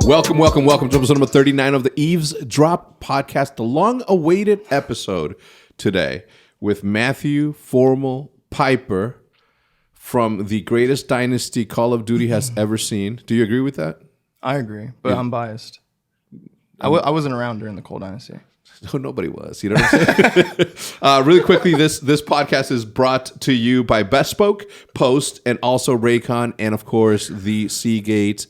Welcome to episode number 39 of the Eavesdrop podcast, the long-awaited episode today with Matthew Formal Piper from the greatest Dynasty Call of Duty has ever seen. Do you agree with that? I agree, but yeah. I'm biased. I wasn't around during the Cold Dynasty. No, nobody was. You know what I'm saying? Really quickly, this podcast is brought to you by Bespoke, Post, and also Raycon, and of course the Seagate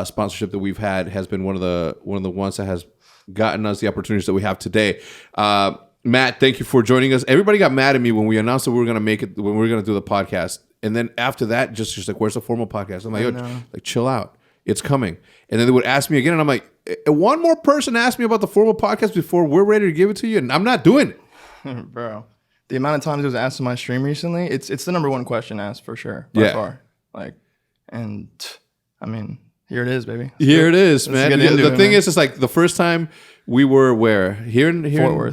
sponsorship that we've had has been one of the ones that has gotten us the opportunities that we have today. Matt, thank you for joining us. Everybody got mad at me when we announced that we were going to make it, when we were going to do the podcast, and then after that, just like, "Where's the formal podcast?" I'm like, "Yo, like, chill out, it's coming." And then they would ask me again, and I'm like, "One more person asked me about the formal podcast before we're ready to give it to you, and I'm not doing it." Bro, the amount of times it was asked in my stream recently, it's the number one question asked for sure, by far. Like, and I mean, here it is, baby. Here it is, man. The thing is, it's like the first time we were where? Here in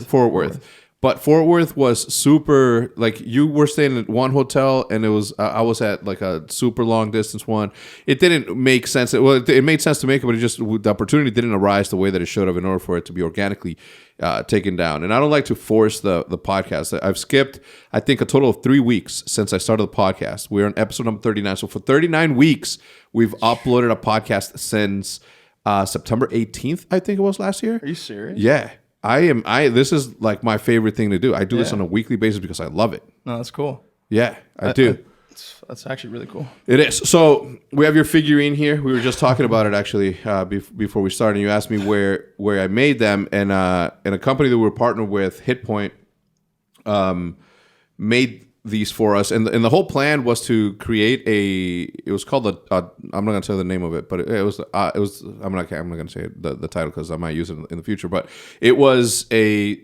Fort Worth. But Fort Worth was super, like, you were staying at one hotel and it was, I was at like a super long distance one. It didn't make sense. Well, it made sense to make it, but it just, the opportunity didn't arise the way that it should have in order for it to be organically taken down. And I don't like to force the podcast. I've skipped, I think, a total of 3 weeks since I started the podcast. We're on episode number 39. So for 39 weeks, we've uploaded a podcast since September 18th, I think it was last year. Are you serious? Yeah. This is like my favorite thing to do. I do this on a weekly basis because I love it. No, that's cool. Yeah, I do. That's actually really cool. It is. So we have your figurine here. We were just talking about it actually before we started. You asked me where I made them, and a company that we're partnered with, HitPoint, made these for us, and the whole plan was to create it was called I'm not going to tell the name of it, but it was I'm not going to say the title because I might use it in the future, but it was a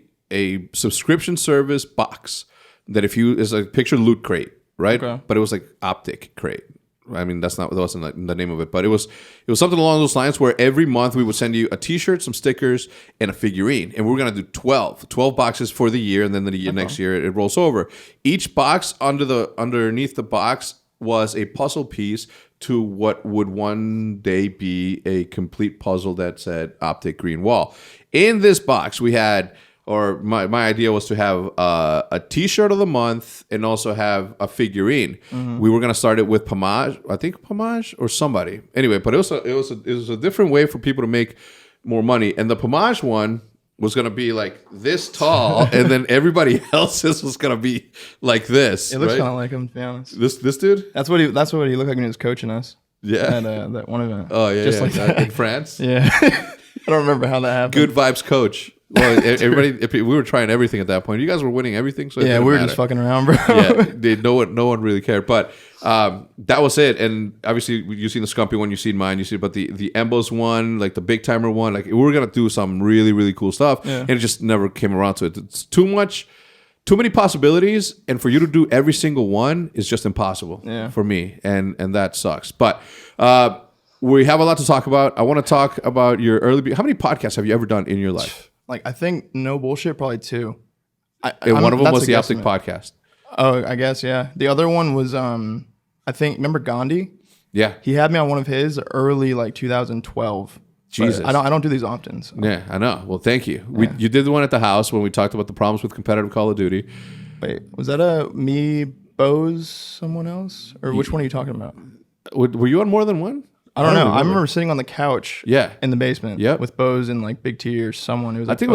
subscription service box that is like picture Loot Crate, right? Okay. But it was like OpTic Crate. I mean, that wasn't like the name of it, but it was something along those lines where every month we would send you a T-shirt, some stickers, and a figurine, and we're gonna do 12 boxes for the year, and then next year it rolls over. Each box underneath the box was a puzzle piece to what would one day be a complete puzzle that said OpTic Green Wall. In this box, we had. Or my idea was to have a T-shirt of the month and also have a figurine. Mm-hmm. We were gonna start it with Pomage, I think Pomage or somebody. Anyway, but it was a different way for people to make more money. And the Pomage one was gonna be like this tall, and then everybody else's was gonna be like this. It looks kind of like him, to be honest. This dude. That's what he looked like when he was coaching us. Yeah. At that one event. Oh yeah, just like that. In France. Yeah. I don't remember how that happened. Good vibes, coach. Well, we were trying everything at that point. You guys were winning everything, so yeah, we were just fucking around, bro. Yeah, no one really cared. But that was it. And obviously, you've seen the Scumpy one, you've seen mine, but the Embos one, like the big timer one, like we were gonna do some really really cool stuff, and it just never came around to it. It's too many possibilities, and for you to do every single one is just impossible for me, and that sucks. But we have a lot to talk about. I want to talk about your early. How many podcasts have you ever done in your life? Like, I think, no bullshit, probably 2. And one of them was the OpTic podcast. Oh, I guess, yeah. The other one was, I think, remember Gandhi? Yeah. He had me on one of his early, like, 2012. Jesus. I don't do these often. So. Yeah, I know. Well, thank you. Yeah. You did the one at the house when we talked about the problems with competitive Call of Duty. Wait, was that me, Bose, someone else? Or which one are you talking about? Were you on more than one? I don't know. I remember sitting on the couch in the basement with Bose and like Big T or someone. It was like it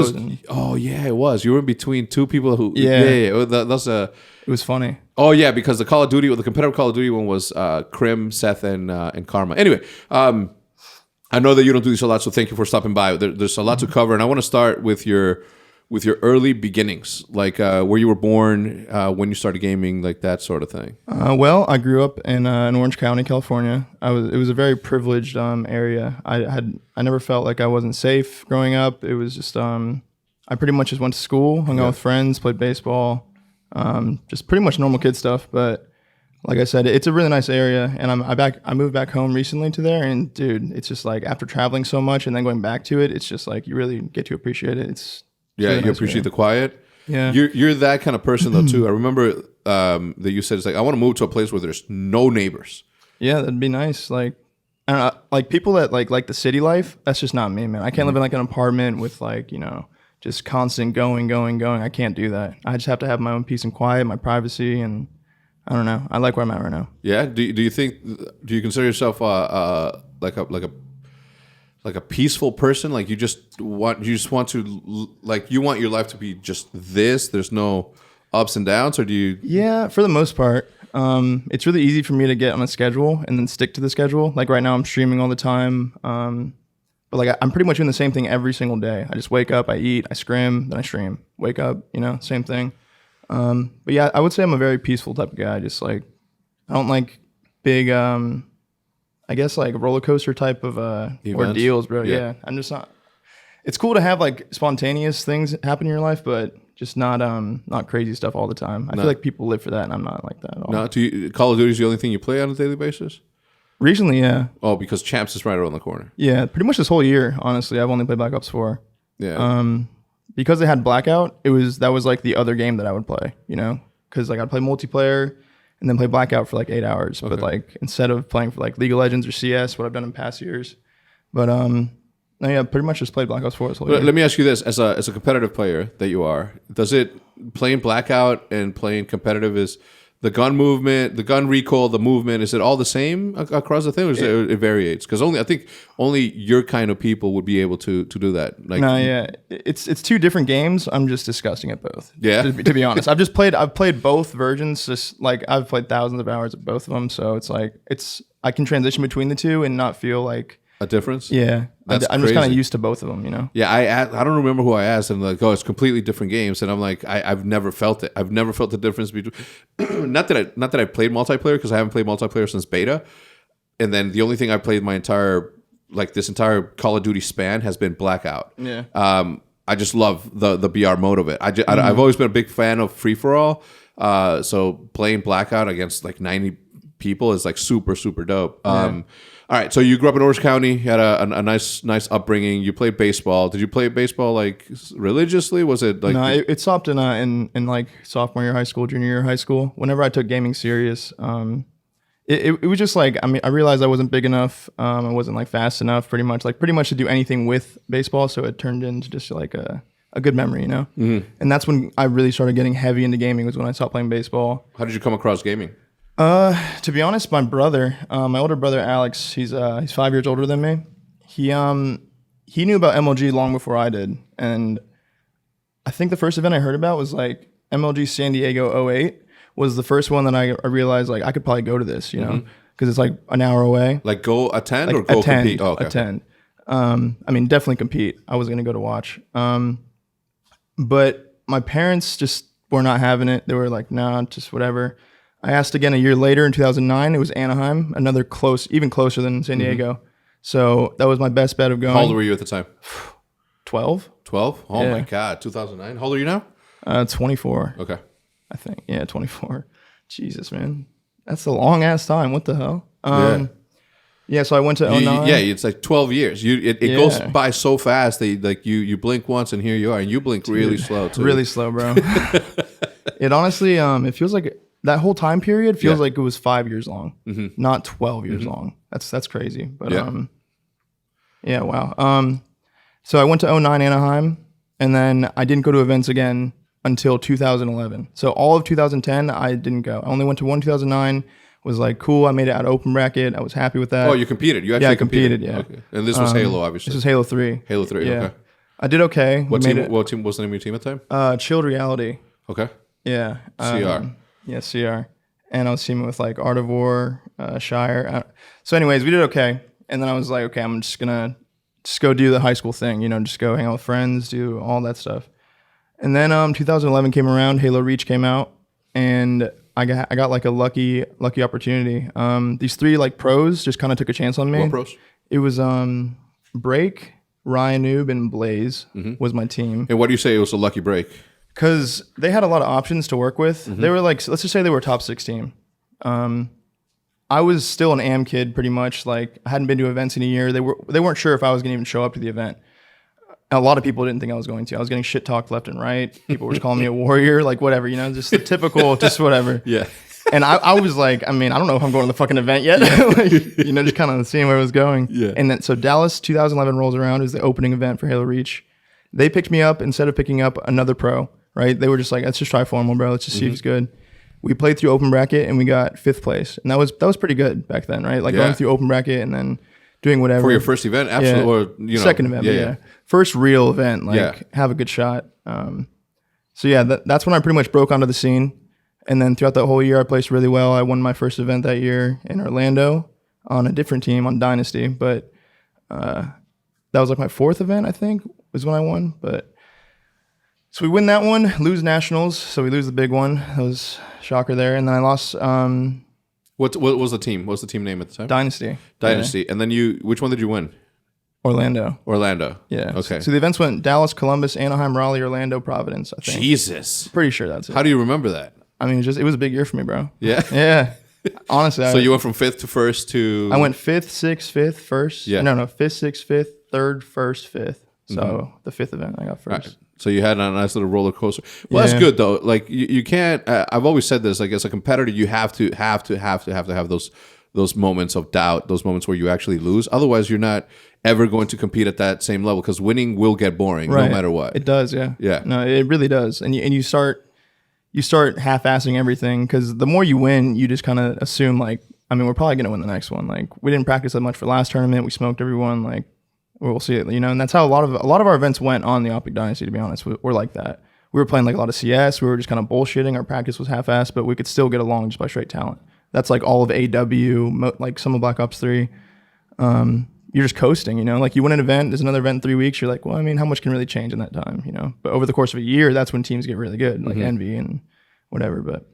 was. You were in between two people who... That's a... It was funny. Oh, yeah, because the competitive Call of Duty one was Krim, Seth, and Karma. Anyway, I know that you don't do this a lot, so thank you for stopping by. There's a lot to cover, and I want to start with your early beginnings, like where you were born, when you started gaming, like that sort of thing. Well, I grew up in Orange County, California. It was a very privileged area. I never felt like I wasn't safe growing up. It was just I pretty much just went to school, hung out with friends, played baseball, just pretty much normal kid stuff. But like I said, it's a really nice area, and I moved back home recently to there, and dude, it's just like after traveling so much and then going back to it, it's just like you really get to appreciate it. It's really you appreciate the quiet. Yeah, you're that kind of person though too. I remember that you said it's like I want to move to a place where there's no neighbors. Yeah, that'd be nice. Like And like people that like the city life, that's just not me, man. I can't live in like an apartment with like, just constant going. I can't do that. I just have to have my own peace and quiet, my privacy, and I don't know. I like where I'm at right now. Yeah. Do you consider yourself like a peaceful person? Like you just want to like you want your life to be just this. There's no ups and downs, or do you? Yeah, for the most part. It's really easy for me to get on a schedule and then stick to the schedule. Like right now I'm streaming all the time. But like I'm pretty much doing the same thing every single day. I just wake up, I eat, I scrim, then I stream. Wake up, same thing. But yeah, I would say I'm a very peaceful type of guy. Just like, I don't like big, I guess like roller coaster type of ordeals, bro. Yeah. I'm just not. It's cool to have like spontaneous things happen in your life, but just not crazy stuff all the time. I feel like people live for that, and I'm not like that at all. No, Call of Duty is the only thing you play on a daily basis? Recently, yeah. Oh, because Champs is right around the corner. Yeah, pretty much this whole year, honestly. I've only played Black Ops 4. Yeah. Because they had Blackout, that was like the other game that I would play, because like I'd play multiplayer and then play Blackout for like 8 hours. Okay. But like instead of playing for like League of Legends or CS, what I've done in past years. But no, yeah, pretty much just played Black Ops 4 this whole year. Let me ask you this: as a competitive player that you are, does it playing Blackout and playing competitive is the gun movement, the gun recoil, the movement, is it all the same across the thing, or it varies? Because I think only your kind of people would be able to do that. Like, no, yeah, it's two different games. I'm just disgusting at both. Yeah, to be honest, I've played both versions. Just like I've played thousands of hours of both of them, so it's like I can transition between the two and not feel like a difference. Yeah, I'm just kind of used to both of them, Yeah, I don't remember who I asked, and like, oh, it's completely different games, and I'm like, I've never felt it. I've never felt the difference between. not that I played multiplayer, because I haven't played multiplayer since beta, and then the only thing I played this entire Call of Duty span has been Blackout. Yeah. I just love the BR mode of it. I've always been a big fan of free for all. So playing Blackout against like 90 people is like super super dope. Yeah. All right, so you grew up in Orange County, you had a nice upbringing. You played baseball. Did you play baseball like religiously? Was it like... No, it stopped in like sophomore year of high school, junior year of high school. Whenever I took gaming serious, it was just like, I realized I wasn't big enough. I wasn't like fast enough, pretty much to do anything with baseball. So it turned into just like a good memory, Mm-hmm. And that's when I really started getting heavy into gaming, was when I stopped playing baseball. How did you come across gaming? To be honest, my brother, my older brother Alex, he's 5 years older than me. He knew about MLG long before I did, and I think the first event I heard about was like MLG San Diego 08 was the first one that I realized like I could probably go to this, because it's like an hour away. Like go attend or go compete? Oh, okay. Attend. Definitely compete. I was gonna go to watch. But my parents just were not having it. They were like, nah, just whatever. I asked again a year later in 2009. It was Anaheim, another even closer than San Diego. Mm-hmm. So that was my best bet of going. How old were you at the time? 12. 12? Oh yeah. My God, 2009. How old are you now? 24. Okay. I think. Yeah, 24. Jesus, man. That's a long ass time. What the hell? Yeah, so I went to 09. Yeah, it's like 12 years. It goes by so fast that like you blink once and here you are, and you blink really slow too. Really slow, bro. It honestly, it feels like that whole time period feels like it was 5 years long, not 12 years long. That's crazy. But yeah, wow. So I went to 09 Anaheim, and then I didn't go to events again until 2011. So all of 2010, I didn't go. I only went to one 2009. Was like, cool, I made it out of open bracket. I was happy with that. Oh, you competed? You actually competed, yeah. Okay. And this was Halo, obviously. This was Halo 3. Halo 3, yeah. Okay. I did okay. What team was the name of your team at the time? Chilled Reality. Okay. Yeah. CR. Yeah, CR. And I was teaming with like Art of War, Shire. So anyways, we did okay. And then I was like, okay, I'm just gonna go do the high school thing, just go hang out with friends, do all that stuff. And then 2011 came around, Halo Reach came out, and I got like a lucky opportunity. These three like pros just kind of took a chance on me. What pros? It was Break, Ryan Noob, and Blaze was my team. And what do you say it was a lucky break? Because they had a lot of options to work with. They were like, let's just say they were a top 6 team. I was still an AM kid pretty much. Like I hadn't been to events in a year. They weren't sure if I was gonna even show up to the event. A lot of people didn't think I was going to. I was getting shit talked left and right. People were calling me a warrior, like whatever, just the typical, just whatever. Yeah. And I was like, I mean, I don't know if I'm going to the fucking event yet. Like, you know, just kind of seeing where it was going. Yeah. And then so Dallas 2011 rolls around, is the opening event for Halo Reach. They picked me up instead of picking up another pro, right? They were just like, let's just try Formal, bro. Let's just see if it's good. We played through open bracket and we got 5th place. And that was pretty good back then, right? Like going through open bracket and then doing whatever. For your first event, absolutely. Yeah. Or, you know, second event, yeah. First real event, like have a good shot. So yeah, that's when I pretty much broke onto the scene. And then throughout that whole year, I placed really well. I won my first event that year in Orlando on a different team on Dynasty. But that was like my 4th event, I think, was when I won. But so we win that one, lose nationals. So we lose the big one. That was a shocker there. And then I lost. What was the team? What was the team name at the time? Dynasty. Dynasty. Yeah. And then which one did you win? Orlando. Yeah. Okay. So the events went Dallas, Columbus, Anaheim, Raleigh, Orlando, Providence, I think. Jesus. Pretty sure that's it. How do you remember that? I mean, it was a big year for me, bro. Yeah. Yeah. Honestly. So you went from 5th to 1st to... I went 5th, 6th, 5th, 1st. Yeah. No, 5th, 6th, 5th, 3rd, 1st, 5th. So the 5th event I got first. Right. So you had a nice little roller coaster. Well, that's good though. Like you can't. I've always said this. Like as a competitor, you have to have those moments of doubt, those moments where you actually lose. Otherwise, you're not ever going to compete at that same level because winning will get boring no matter what. It does, yeah. Yeah. No, it really does. And you start half-assing everything because the more you win, you just kind of assume like, I mean, we're probably going to win the next one. Like we didn't practice that much for last tournament. We smoked everyone. Like we'll see it, you know. And that's how a lot of our events went on the OpTic Dynasty. To be honest, we're like that. We were playing like a lot of CS. We were just kind of bullshitting. Our practice was half-assed, but we could still get along just by straight talent. That's like all of AW, like some of Black Ops 3. You're just coasting, you know. Like you win an event, there's another event in 3 weeks. You're like, well, I mean, how much can really change in that time, you know? But over the course of a year, that's when teams get really good, like Envy and whatever. But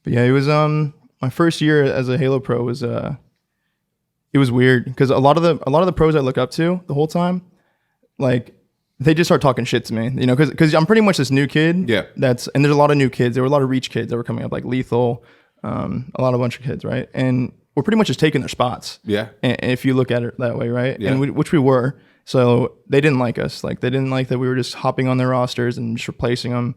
yeah, it was my first year as a Halo pro was it was weird because a lot of the pros I look up to the whole time, like they just start talking shit to me, you know, because I'm pretty much this new kid. Yeah. And there's a lot of new kids. There were a lot of Reach kids that were coming up, like Lethal, a bunch of kids, right? And we're pretty much just taking their spots. Yeah. And if you look at it that way, right? Yeah. And which we were. So they didn't like us. Like they didn't like that we were just hopping on their rosters and just replacing them.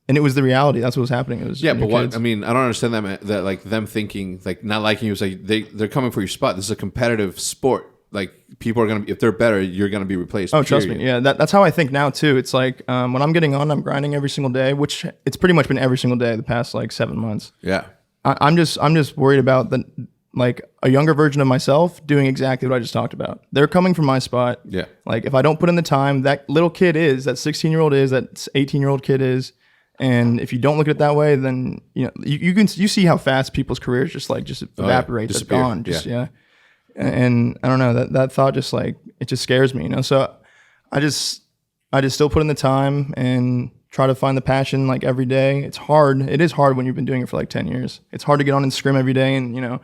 And it was the reality. That's what was happening. It was but what I mean, I don't understand that like them thinking like not liking you is like they're coming for your spot. This is a competitive sport. Like people are gonna be, if they're better, you're gonna be replaced. Oh, trust me. Yeah, that's how I think now too. It's like when I'm getting on, I'm grinding every single day, which it's pretty much been every single day the past like 7 months. Yeah. I'm just worried about like a younger version of myself doing exactly what I just talked about. They're coming from my spot. Yeah. Like if I don't put in the time, that little kid is, that 16-year-old is, that 18-year-old kid is. And if you don't look at it that way, then you know you see how fast people's careers just evaporate. They're gone. Yeah. And I don't know, that thought just like it just scares me, you know. So I just still put in the time and try to find the passion like every day. It's hard. It is hard when you've been doing it for like 10 years. It's hard to get on and scrim every day and, you know,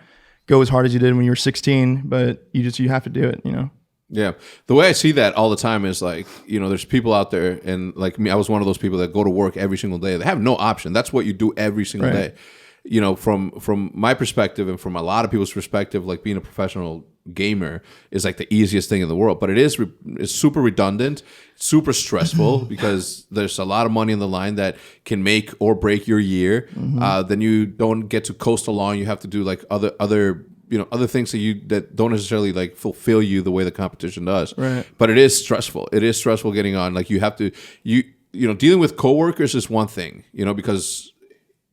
go as hard as you did when you were 16, but you have to do it, you know. Yeah. The way I see that all the time is like, you know, there's people out there and like me, I was one of those people that go to work every single day. They have no option. That's what you do every single day. You know, from my perspective and from a lot of people's perspective, like being a professional gamer is like the easiest thing in the world, but it's super redundant, super stressful because there's a lot of money on the line that can make or break your year. Then you don't get to coast along. You have to do like other things that don't necessarily like fulfill you the way the competition does. Right. But it is stressful. It is stressful getting on. Like you have to, you know, dealing with coworkers is one thing, you know, because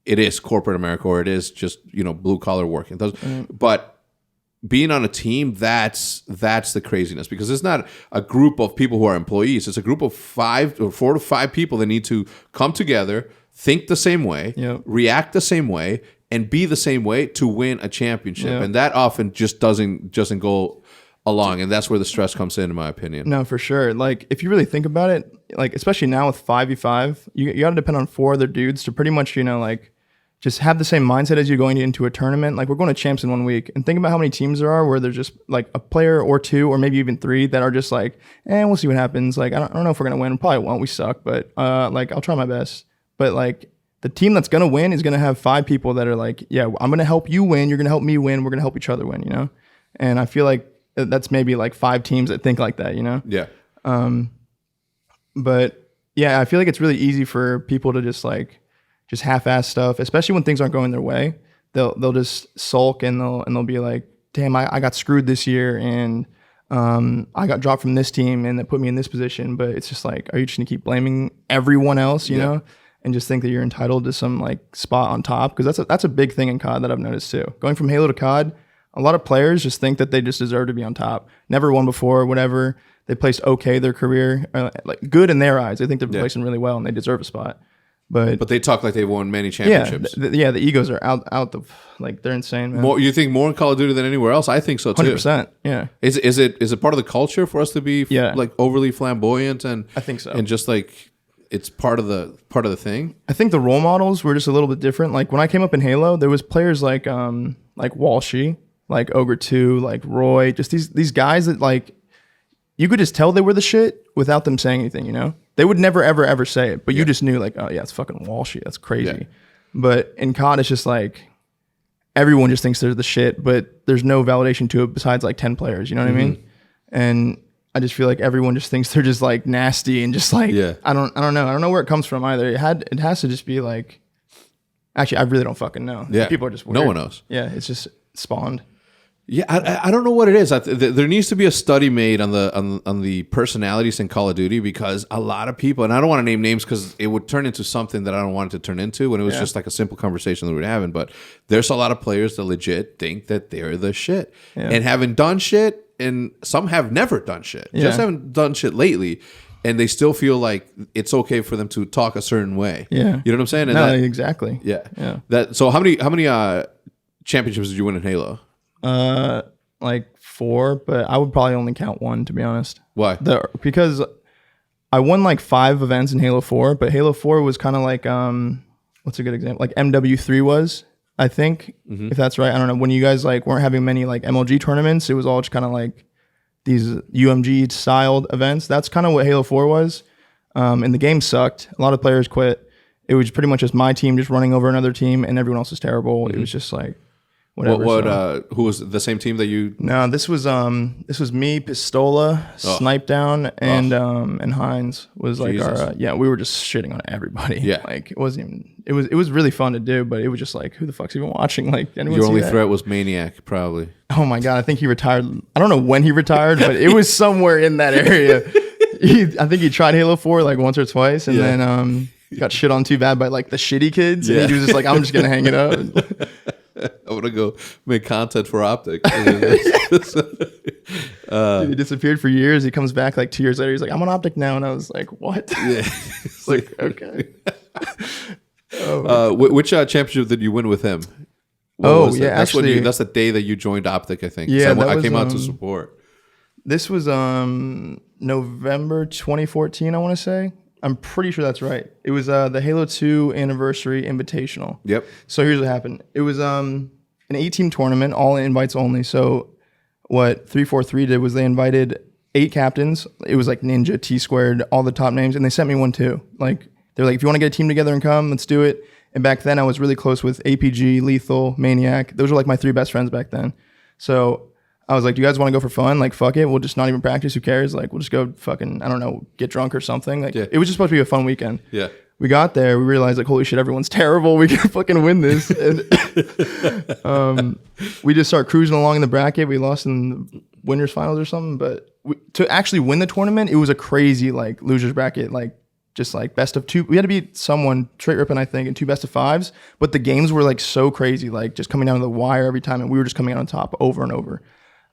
it is corporate America or it is just, you know, blue collar work. But being on a team, that's the craziness because it's not a group of people who are employees. It's a group of 4 to 5 people that need to come together, think the same way, react the same way, and be the same way to win a championship. And that often just doesn't go along. And that's where the stress comes in my opinion. No, for sure. Like if you really think about it, like especially now with 5v5, you got to depend on 4 other dudes to pretty much, you know, like just have the same mindset as you going into a tournament. Like we're going to champs in 1 week, and think about how many teams there are where there's just like a player or 2 or maybe even 3 that are just like, we'll see what happens. Like I don't know if we're gonna win. We probably won't. We suck, but like I'll try my best. But like the team that's gonna win is gonna have 5 people that are like, yeah, I'm gonna help you win. You're gonna help me win. We're gonna help each other win. You know, and I feel like that's maybe like 5 teams that think like that. You know. Yeah. But yeah, I feel like it's really easy for people to just like just half-ass stuff, especially when things aren't going their way. They'll just sulk and they'll be like, damn, I got screwed this year and I got dropped from this team and that put me in this position. But it's just like, are you just gonna keep blaming everyone else, you know, and just think that you're entitled to some like spot on top? Because that's a big thing in COD that I've noticed too. Going from Halo to COD, a lot of players just think that they just deserve to be on top. Never won before, whatever. They placed okay their career, like good in their eyes. They think they're placing really well and they deserve a spot. But they talk like they've won many championships. The egos are out the like they're insane, man. More, you think more in Call of Duty than anywhere else? I think so too. 100%. Yeah. Is it part of the culture for us to be like overly flamboyant and I think so. And just like it's part of the thing? I think the role models were just a little bit different. Like when I came up in Halo, there was players like Walshy, like Ogre 2, like Roy, just these guys that like you could just tell they were the shit without them saying anything, you know? They would never, ever say it, but you just knew like, oh yeah, it's fucking Walshy. That's crazy. Yeah. But in COD, it's just like everyone just thinks they're the shit, but there's no validation to it besides like 10 players, you know what I mean? And I just feel like everyone just thinks they're just like nasty and just like, I don't know. I don't know where it comes from either. It has to just be like, actually, I really don't fucking know. Yeah. People are just weird. No one knows. Yeah. It's just spawned. Yeah, I don't know what it is. There needs to be a study made on the personalities in Call of Duty, because a lot of people, and I don't want to name names because it would turn into something that I don't want it to turn into when it was just like a simple conversation that we were having. But there's a lot of players that legit think that they're the shit and haven't done shit, and some have never done shit, just haven't done shit lately, and they still feel like it's okay for them to talk a certain way. Yeah, you know what I'm saying? And no, exactly. Yeah. So how many championships did you win in Halo? Like 4, but I would probably only count 1, to be honest. Why? Because I won like 5 events in Halo 4, but Halo 4 was kind of like what's a good example? Like MW3 was, I think, if that's right. I don't know. When you guys like weren't having many like MLG tournaments, it was all just kind of like these UMG styled events. That's kind of what Halo 4 was. And the game sucked. A lot of players quit. It was pretty much just my team just running over another team, and everyone else was terrible. It was just like whatever. Who was the same team that you? No, this was me, Pistola, Snipe Down, and Hines was like our we were just shitting on everybody. Yeah, like it wasn't even. It was really fun to do, but it was just like, who the fuck's even watching? Like anyone? Your only threat was Maniac, probably. Oh my god, I think he retired. I don't know when he retired, but it was somewhere in that area. I think he tried Halo 4 like once or twice, and then got shit on too bad by like the shitty kids, and he was just like, I'm just gonna hang it up. I want to go make content for OpTic. Dude, he disappeared for years. He comes back like 2 years later. He's like, I'm on OpTic now. And I was like, what? Yeah. It's like, okay. Which championship did you win with him? Actually. That's the day that you joined OpTic, I think. Yeah, I came out to support. This was November 2014, I want to say. I'm pretty sure that's right. It was the Halo 2 Anniversary Invitational. Yep. So here's what happened. It was an 8-team tournament, all invites only. So what 343 did was they invited 8 captains. It was like Ninja, T-Squared, all the top names, and they sent me one too. Like they're like, if you want to get a team together and come, let's do it. And back then I was really close with APG, Lethal, Maniac. Those were like my 3 best friends back then. So I was like, do you guys want to go for fun? Like, fuck it. We'll just not even practice. Who cares? Like, we'll just go fucking, I don't know, get drunk or something. Like, it was just supposed to be a fun weekend. Yeah. We got there. We realized, like, holy shit, everyone's terrible. We can fucking win this. And we just start cruising along in the bracket. We lost in the winners finals or something. But to actually win the tournament, it was a crazy, like, losers bracket. Like, just like best of 2. We had to beat someone, Trait Rippin', I think, in 2 best of 5s. But the games were, like, so crazy. Like, just coming down to the wire every time. And we were just coming out on top over and over.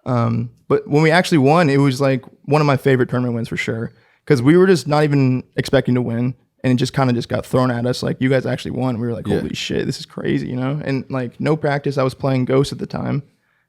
But when we actually won, it was like one of my favorite tournament wins for sure. Because we were just not even expecting to win, and it just kind of just got thrown at us. Like, you guys actually won. We were like, holy shit, this is crazy, you know? And like, no practice. I was playing Ghost at the time.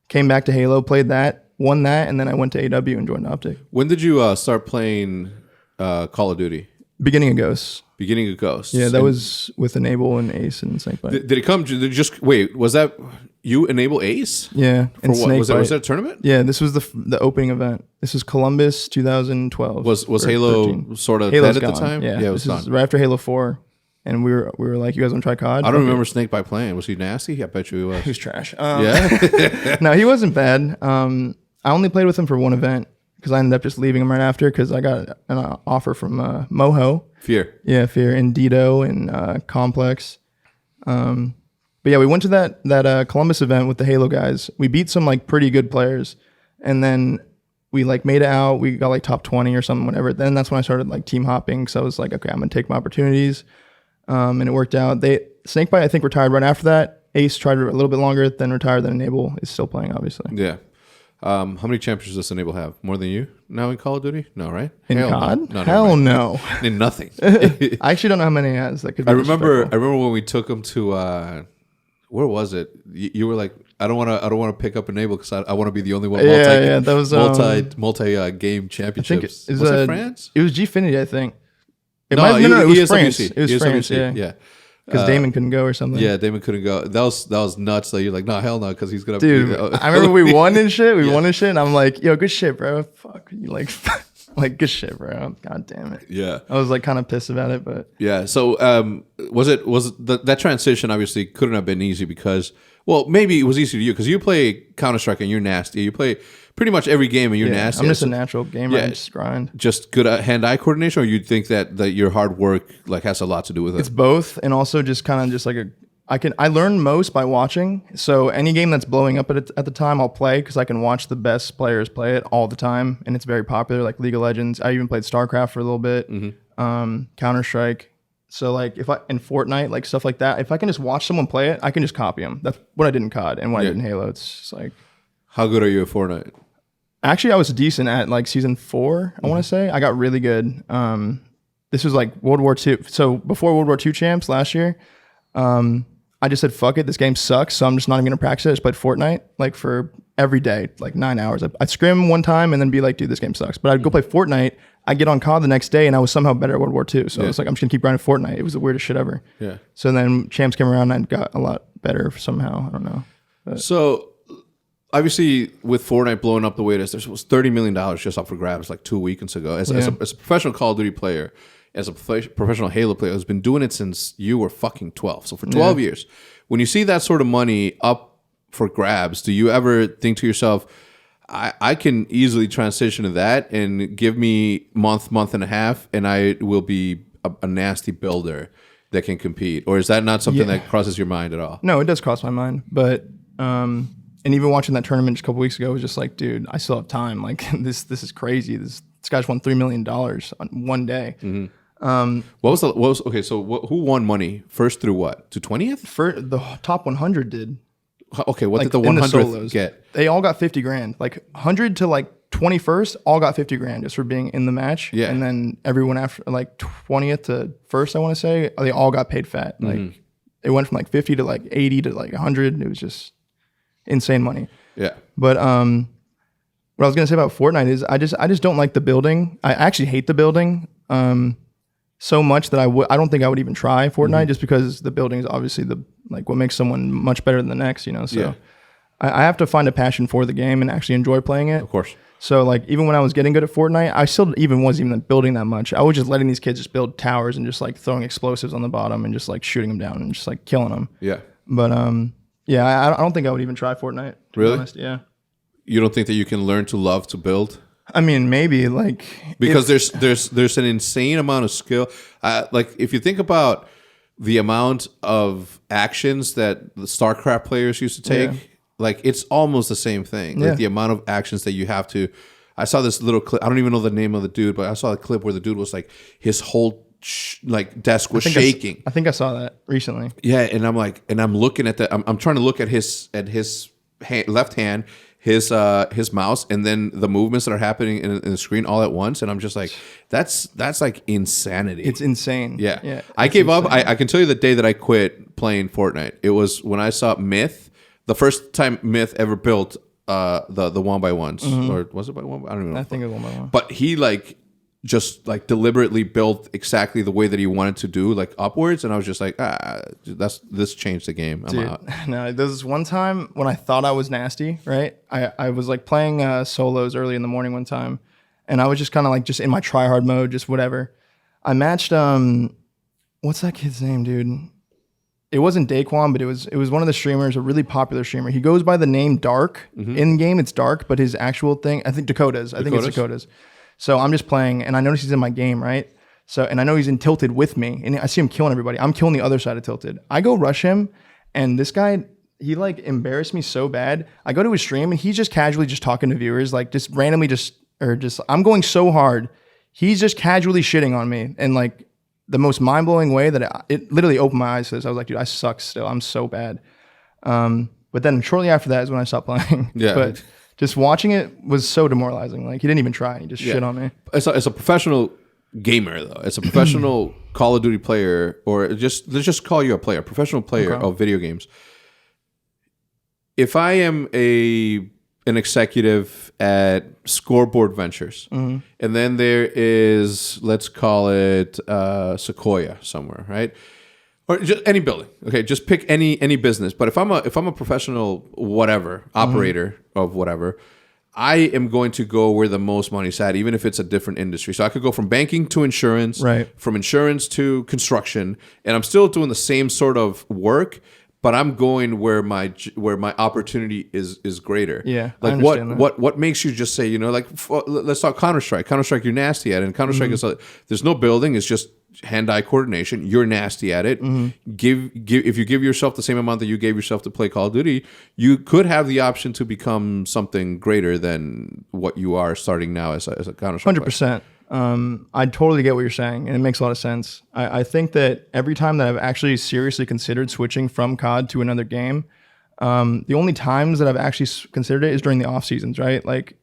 Came back to Halo, played that, won that, and then I went to AW and joined OpTic. When did you start playing Call of Duty? Beginning of Ghosts. Beginning of Ghosts. Yeah, that was with Enable and Ace and Snakebite. Did it come? Did it just wait? Was that you Enable Ace? Yeah, and Snakebite. Was that a tournament? Yeah, this was the opening event. This was Columbus 2012. Was Halo 13. Sort of Halo's dead at gone. the time? Yeah, it was right after Halo 4, and we were like, you guys want to try COD? I don't remember Snakebite playing. Was he nasty? I bet you he was. He was trash. Yeah. No, he wasn't bad. I only played with him for one event because I ended up just leaving him right after because I got an offer from Moho. Fear. Yeah, Fear and Dido and Complex. But yeah, we went to that Columbus event with the Halo guys. We beat some like pretty good players, and then we like made it out. We got like top 20 or something, whatever. Then that's when I started like team hopping. So I was like, okay, I'm gonna take my opportunities, and it worked out. Snakebite I think retired right after that. Ace tried a little bit longer, then retired. Then Enable is still playing, obviously. Yeah. How many championships does Enable have? More than you now in Call of Duty? No, right? In Hell COD? No. Hell no. In nothing. I actually don't know how many he has. That could be I remember when we took him to where was it? You were like, I don't want to pick up Enable because I want to be the only one. That was multi game championships. Was it France? It was Gfinity, I think. It was France. It was France. Yeah. Because Damon couldn't go or something. Yeah, Damon couldn't go. That was nuts. Though. You're like, no, hell no, because he's gonna. Dude, I remember we won and shit. We won and shit, and I'm like, yo, good shit, bro. Fuck you, like good shit, bro. God damn it. Yeah, I was like kind of pissed about it, but yeah. So that transition obviously couldn't have been easy because maybe it was easy to you because you play Counter-Strike and you're nasty. You play pretty much every game and you're nasty. I'm just a natural gamer. I just grind. Just good at hand-eye coordination, or you think that your hard work like has a lot to do with it? It's both, and also just kind of just like I learn most by watching. So any game that's blowing up at the time, I'll play because I can watch the best players play it all the time, and it's very popular. Like League of Legends, I even played StarCraft for a little bit, Counter-Strike. So like in Fortnite, like stuff like that, if I can just watch someone play it, I can just copy them. That's what I did in COD and what I did in Halo. It's just like, how good are you at Fortnite? Actually, I was decent at like season 4. I want to say I got really good. This was like World War II. So before World War II champs last year, I just said, fuck it, this game sucks, so I'm just not even gonna practice it. I just played Fortnite like for every day, like 9 hours. I'd scrim one time and then be like, dude, this game sucks. But I'd go play Fortnite. I'd get on COD the next day and I was somehow better at World War II. So I was like, I'm just gonna keep grinding Fortnite. It was the weirdest shit ever. Yeah. So then champs came around and I got a lot better somehow. I don't know. But. So obviously, with Fortnite blowing up the way it is, there was $30 million just up for grabs like 2 weekends ago. As a professional Call of Duty player, as a professional Halo player who's been doing it since you were fucking 12. So for 12 years, when you see that sort of money up for grabs, do you ever think to yourself, I can easily transition to that and give me month and a half, and I will be a nasty builder that can compete? Or is that not something that crosses your mind at all? No, it does cross my mind. But and even watching that tournament just a couple weeks ago was just like, dude, I still have time. Like this is crazy. This guy's won $3 million on one day. Who won money first through what? To 20th? For the top 100 did. Okay, what did the 100th get? They all got 50 grand. Like 100 to like 21st, all got 50 grand just for being in the match. Yeah. And then everyone after like 20th to 1st, I want to say, they all got paid fat. Like it went from like 50 to like 80 to like 100. It was just insane money. Yeah. But what I was gonna say about Fortnite is I just don't like the building. I actually hate the building so much that I don't think I would even try Fortnite just because the building is obviously what makes someone much better than the next, you know. So I have to find a passion for the game and actually enjoy playing it. Of course. So like even when I was getting good at Fortnite, I still wasn't building that much. I was just letting these kids just build towers and just like throwing explosives on the bottom and just like shooting them down and just like killing them. Yeah. But I don't think I would even try Fortnite. To be honest. Yeah. You don't think that you can learn to love to build? I mean, maybe because there's an insane amount of skill. Like if you think about the amount of actions that the StarCraft players used to take, like it's almost the same thing. Like the amount of actions that you have to. I saw this little clip. I don't even know the name of the dude, but I saw a clip where the dude was like his whole desk was shaking. I think I saw that recently. Yeah, and I'm looking at that. I'm trying to look at his left hand. His mouse, and then the movements that are happening in the screen all at once, and I'm just like, that's like insanity. It's insane. Yeah. I gave up. I can tell you the day that I quit playing Fortnite. It was when I saw Myth, the first time Myth ever built the 1x1s, or was it by one? I don't even know. I think it was 1x1. But he just deliberately built exactly the way that he wanted to do, like upwards, and I was just like, this changed the game. I'm out. No, there was one time when I thought I was nasty, right? I was like playing solos early in the morning one time, and I was just kind of like just in my try hard mode, just whatever. I matched what's that kid's name, dude? It wasn't Daquan, but it was one of the streamers, a really popular streamer. He goes by the name Dark. In game, it's Dark, but his actual thing, I think Dakota's. I think it's Dakota's. So I'm just playing, and I notice he's in my game, right? So, and I know he's in Tilted with me, and I see him killing everybody. I'm killing the other side of Tilted. I go rush him, and this guy, he like embarrassed me so bad. I go to his stream, and he's just casually just talking to viewers, like just randomly I'm going so hard. He's just casually shitting on me, and like the most mind-blowing way that it literally opened my eyes to this. I was like, dude, I suck still. I'm so bad. But then shortly after that is when I stopped playing. Yeah. But just watching it was so demoralizing. Like he didn't even try. He just shit on me. It's a professional gamer though. It's a professional Call of Duty player, or let's just call you a player, professional player of video games. If I am an executive at Scoreboard Ventures, and then there is, let's call it Sequoia somewhere, right? Or just any building. Okay, just pick any business. But if I'm a professional whatever operator of whatever, I am going to go where the most money's at, even if it's a different industry. So I could go from banking to insurance, from insurance to construction, and I'm still doing the same sort of work, but I'm going where my opportunity is greater. Yeah, like what makes you just say, like let's talk Counter-Strike. Counter-Strike, you're nasty at it. And Counter-Strike is there's no building. It's just hand-eye coordination. You're nasty at it. If you give yourself the same amount that you gave yourself to play Call of Duty, you could have the option to become something greater than what you are starting now as a Counter-Strike 100%. I totally get what you're saying, and it makes a lot of sense. I think that every time that I've actually seriously considered switching from COD to another game, the only times that I've actually considered it is during the off seasons, right? Like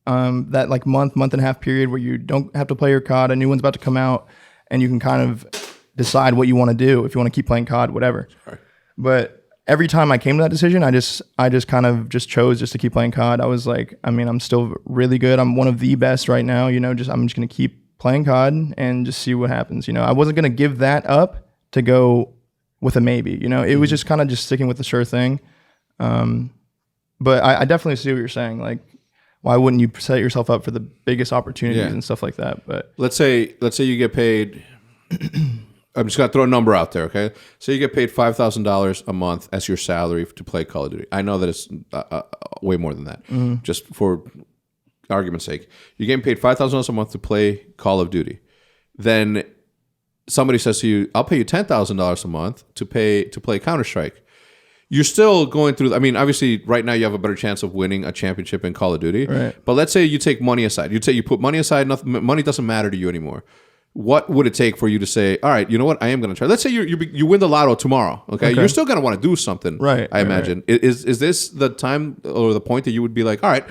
that like month and a half period where you don't have to play your COD, a new one's about to come out, and you can kind of decide what you want to do, if you want to keep playing COD, whatever. Sorry. But every time I came to that decision, I just kind of just chose just to keep playing COD. I was like, I mean, I'm still really good. I'm one of the best right now. I'm just going to keep playing COD and just see what happens. I wasn't going to give that up to go with a maybe. It was just kind of just sticking with the sure thing. But I definitely see what you're saying. Like, why wouldn't you set yourself up for the biggest opportunities and stuff like that? But let's say you get paid. I'm just gonna throw a number out there, okay? So you get paid $5,000 a month as your salary to play Call of Duty. I know that it's way more than that. Just for argument's sake, you're getting paid $5,000 a month to play Call of Duty. Then somebody says to you, "I'll pay you $10,000 a month to play Counter-Strike." You're still going through. I mean, obviously, right now you have a better chance of winning a championship in Call of Duty. Right. But let's say you take money aside. You put money aside. Money doesn't matter to you anymore. What would it take for you to say, all right, you know what, I am going to try? Let's say you win the lotto tomorrow, okay? You're still going to want to do something, right? I imagine. Right. Is this the time or the point that you would be like, all right,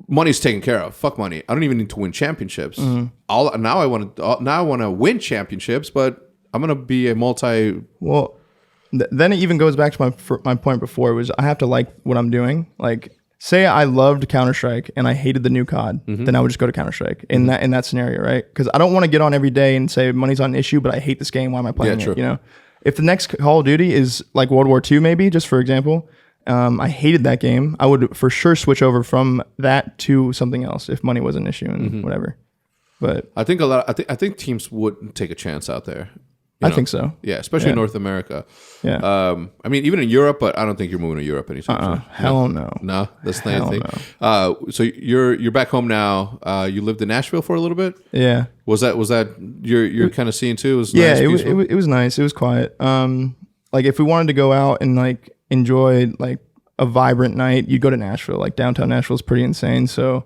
money's taken care of. Fuck money. I don't even need to win championships. Now I want to win championships, but I'm going to be a multi. Well, then it even goes back to my point before. Was I have to like what I'm doing, like. Say I loved Counter-Strike and I hated the new COD, then I would just go to Counter-Strike in that scenario, right? Because I don't want to get on every day and say money's not an issue, but I hate this game. Why am I playing it? If the next Call of Duty is like World War II, maybe just for example, I hated that game. I would for sure switch over from that to something else if money was an issue and whatever. But I think I think teams would take a chance out there. I think so. Yeah, especially in North America. Yeah. I mean, even in Europe, but I don't think you're moving to Europe anytime soon. Hell no. No, that's the thing. No. So you're back home now. You lived in Nashville for a little bit. Yeah. Was that your kind of scene too? It was nice, it was nice. It was quiet. Like if we wanted to go out and like enjoy like a vibrant night, you'd go to Nashville. Like downtown Nashville is pretty insane. So,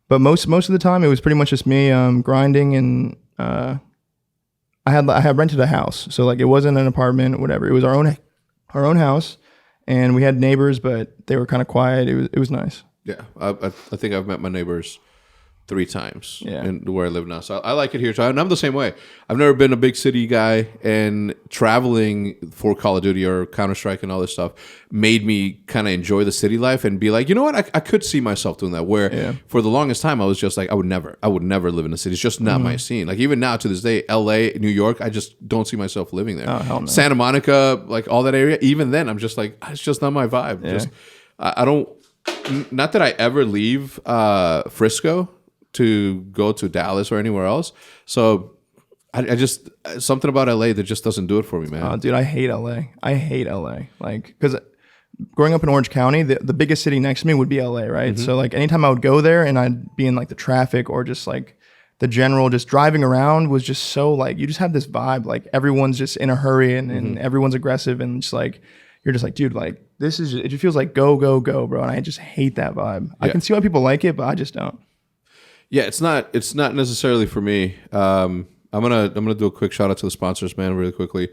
but most of the time it was pretty much just me grinding and. I had rented a house, so like it wasn't an apartment, whatever. It was our own house, and we had neighbors, but they were kind of quiet. It was nice. Yeah, I think I've met my neighbors 3 times in where I live now. So I like it here. So I'm the same way. I've never been a big city guy, and traveling for Call of Duty or Counter-Strike and all this stuff made me kind of enjoy the city life and be like, you know what, I could see myself doing that. Where for the longest time I was just like, I would never live in the city. It's just not my scene. Like even now to this day, LA, New York, I just don't see myself living there. Oh, hell no. Santa Monica, like all that area, even then I'm just like, it's just not my vibe. Yeah. Just I don't, not that I ever leave Frisco to go to Dallas or anywhere else. So I just, something about LA that just doesn't do it for me, man. Oh, dude, I hate LA. Like, because growing up in Orange County, the biggest city next to me would be LA, right? So like anytime I would go there and I'd be in like the traffic or just like the general just driving around was just so like, you just have this vibe, like everyone's just in a hurry and everyone's aggressive and just like, you're just like, dude, like this is, it just feels like go, bro. And I just hate that vibe. Yeah. I can see why people like it, but I just don't. Yeah, it's not necessarily for me. I'm gonna do a quick shout out to the sponsors, man, really quickly.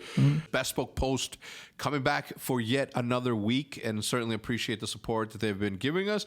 Bespoke Post coming back for yet another week, and certainly appreciate the support that they've been giving us.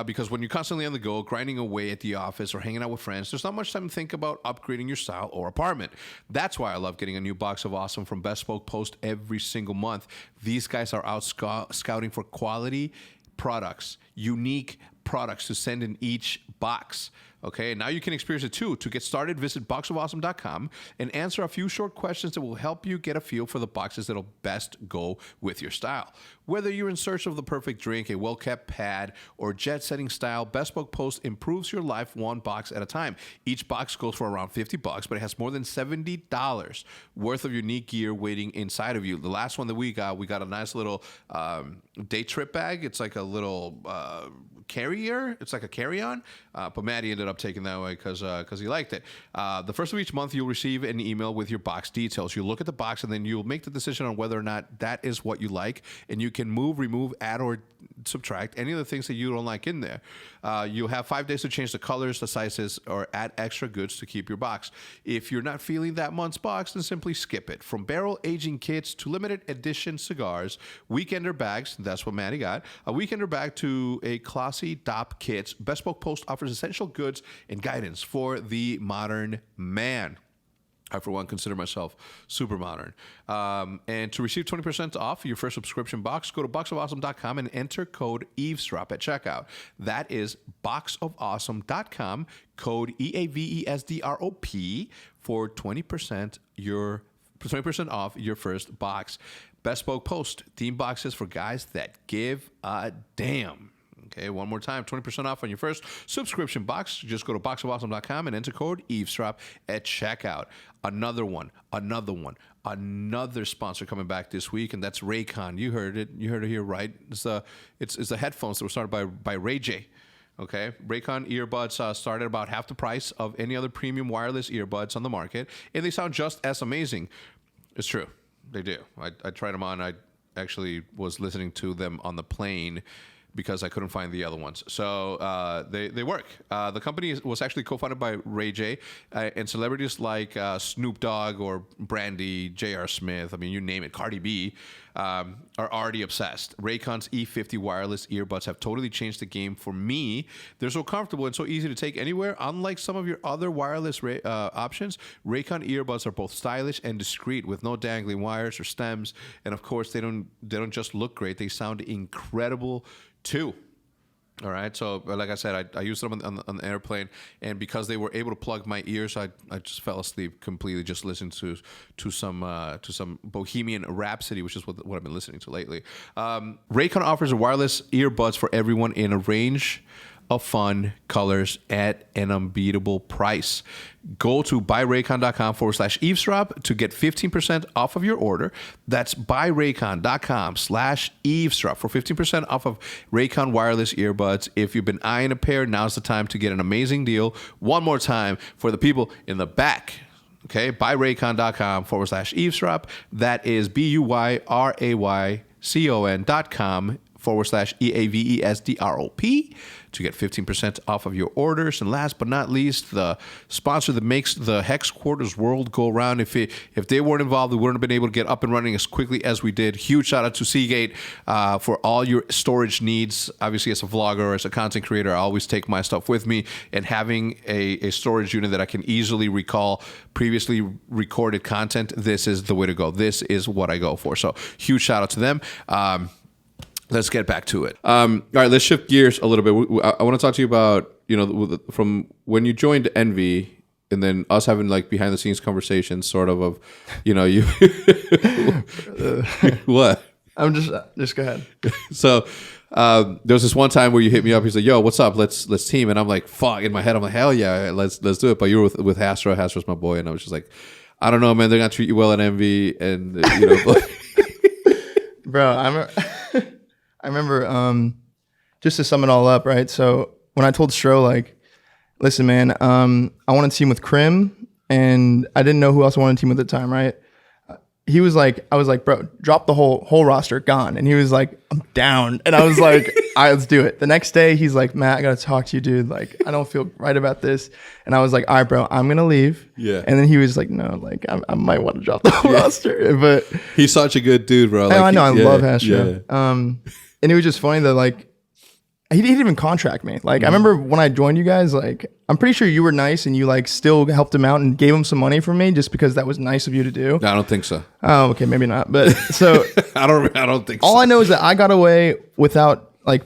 Because when you're constantly on the go, grinding away at the office or hanging out with friends, there's not much time to think about upgrading your style or apartment. That's why I love getting a new box of awesome from Bespoke Post every single month. These guys are out scouting for quality products, unique products to send in each box. Okay, now you can experience it too. To get started, visit boxofawesome.com and answer a few short questions that will help you get a feel for the boxes that'll best go with your style. Whether you're in search of the perfect drink, a well-kept pad, or jet-setting style, Bespoke Post improves your life one box at a time. Each box goes for around $50, but it has more than $70 worth of unique gear waiting inside of you. The last one that we got a nice little day trip bag. It's like a little carrier. It's like a carry-on, but Maddie ended up taking that way because he liked it. The first of each month, you'll receive an email with your box details. You look at the box, and then you'll make the decision on whether or not that is what you like, and you can move, remove, add, or subtract any of the things that you don't like in there. You'll have 5 days to change the colors, the sizes, or add extra goods to keep your box. If you're not feeling that month's box, then simply skip it. From barrel aging kits to limited edition cigars, weekender bags, that's what Maddie got, a weekender bag to a classy DOP kits, Bespoke Post offers essential goods and guidance for the modern man. I, for one, consider myself super modern. And to receive 20% off your first subscription box, go to boxofawesome.com and enter code Eavesdrop at checkout. That is boxofawesome.com, code EAVESDROP for 20% off your first box. Bespoke Post, theme boxes for guys that give a damn. Okay, one more time, 20% off on your first subscription box. Just go to boxofawesome.com and enter code Eavesdrop at checkout. Another sponsor coming back this week, and that's Raycon. You heard it here, right? It's the headphones that were started by Ray J. Okay, Raycon earbuds started about half the price of any other premium wireless earbuds on the market, and they sound just as amazing. It's true, they do. I tried them on. I actually was listening to them on the plane because I couldn't find the other ones. So they work. The company was actually co-founded by Ray J, and celebrities like Snoop Dogg or Brandy, J.R. Smith, I mean, you name it, Cardi B, are already obsessed. Raycon's E50 wireless earbuds have totally changed the game for me. They're so comfortable and so easy to take anywhere. Unlike some of your other wireless options, Raycon earbuds are both stylish and discreet with no dangling wires or stems. And of course, they don't just look great. They sound incredible too. All right, so like I said, I used them on the airplane, and because they were able to plug my ears, I just fell asleep completely just listening to some Bohemian Rhapsody, which is what I've been listening to lately. Raycon offers wireless earbuds for everyone in a range of fun colors at an unbeatable price. Go to buyraycon.com/eavesdrop to get 15% off of your order. That's buyraycon.com/eavesdrop for 15% off of Raycon wireless earbuds. If you've been eyeing a pair, now's the time to get an amazing deal. One more time for the people in the back. Okay, buyraycon.com/eavesdrop. That is BUYRAYCON.com/EAVESDROP to get 15% off of your orders. And last but not least, the sponsor that makes the Hex Quarters world go around. If they weren't involved, we wouldn't have been able to get up and running as quickly as we did. Huge shout out to Seagate for all your storage needs. Obviously, as a vlogger or as a content creator, I always take my stuff with me, and having a storage unit that I can easily recall previously recorded content, this is the way to go. This is what I go for. So huge shout out to them. Let's get back to it. All right, let's shift gears a little bit. I want to talk to you about, from when you joined Envy, and then us having like behind the scenes conversations, sort of you. What? I'm just go ahead. So there was this one time where you hit me up. He's like, "Yo, what's up? Let's team." And I'm like, "Fuck!" In my head, I'm like, "Hell yeah, let's do it." But you were with Hastra. Hastra's my boy, and I was just like, "I don't know, man. They're gonna treat you well at Envy," and Bro, I remember, just to sum it all up, right? So when I told Stro, like, listen, man, I want to team with Krim, and I didn't know who else I wanted to team with at the time, right? He was like, I was like, bro, drop the whole roster, gone. And he was like, I'm down. And I was like, all right, let's do it. The next day, he's like, Matt, I got to talk to you, dude. Like, I don't feel right about this. And I was like, all right, bro, I'm going to leave. Yeah. And then he was like, no, like, I might want to drop the whole roster. But he's such a good dude, bro. Like, I know, I love Yeah. Astro. And it was just funny that, like, he didn't even contract me. Like, I remember when I joined you guys, like, I'm pretty sure you were nice and you, like, still helped him out and gave him some money from me just because that was nice of you to do. No, I don't think so. Oh, okay, maybe not. But so I don't think so. all I know is that I got away without, like,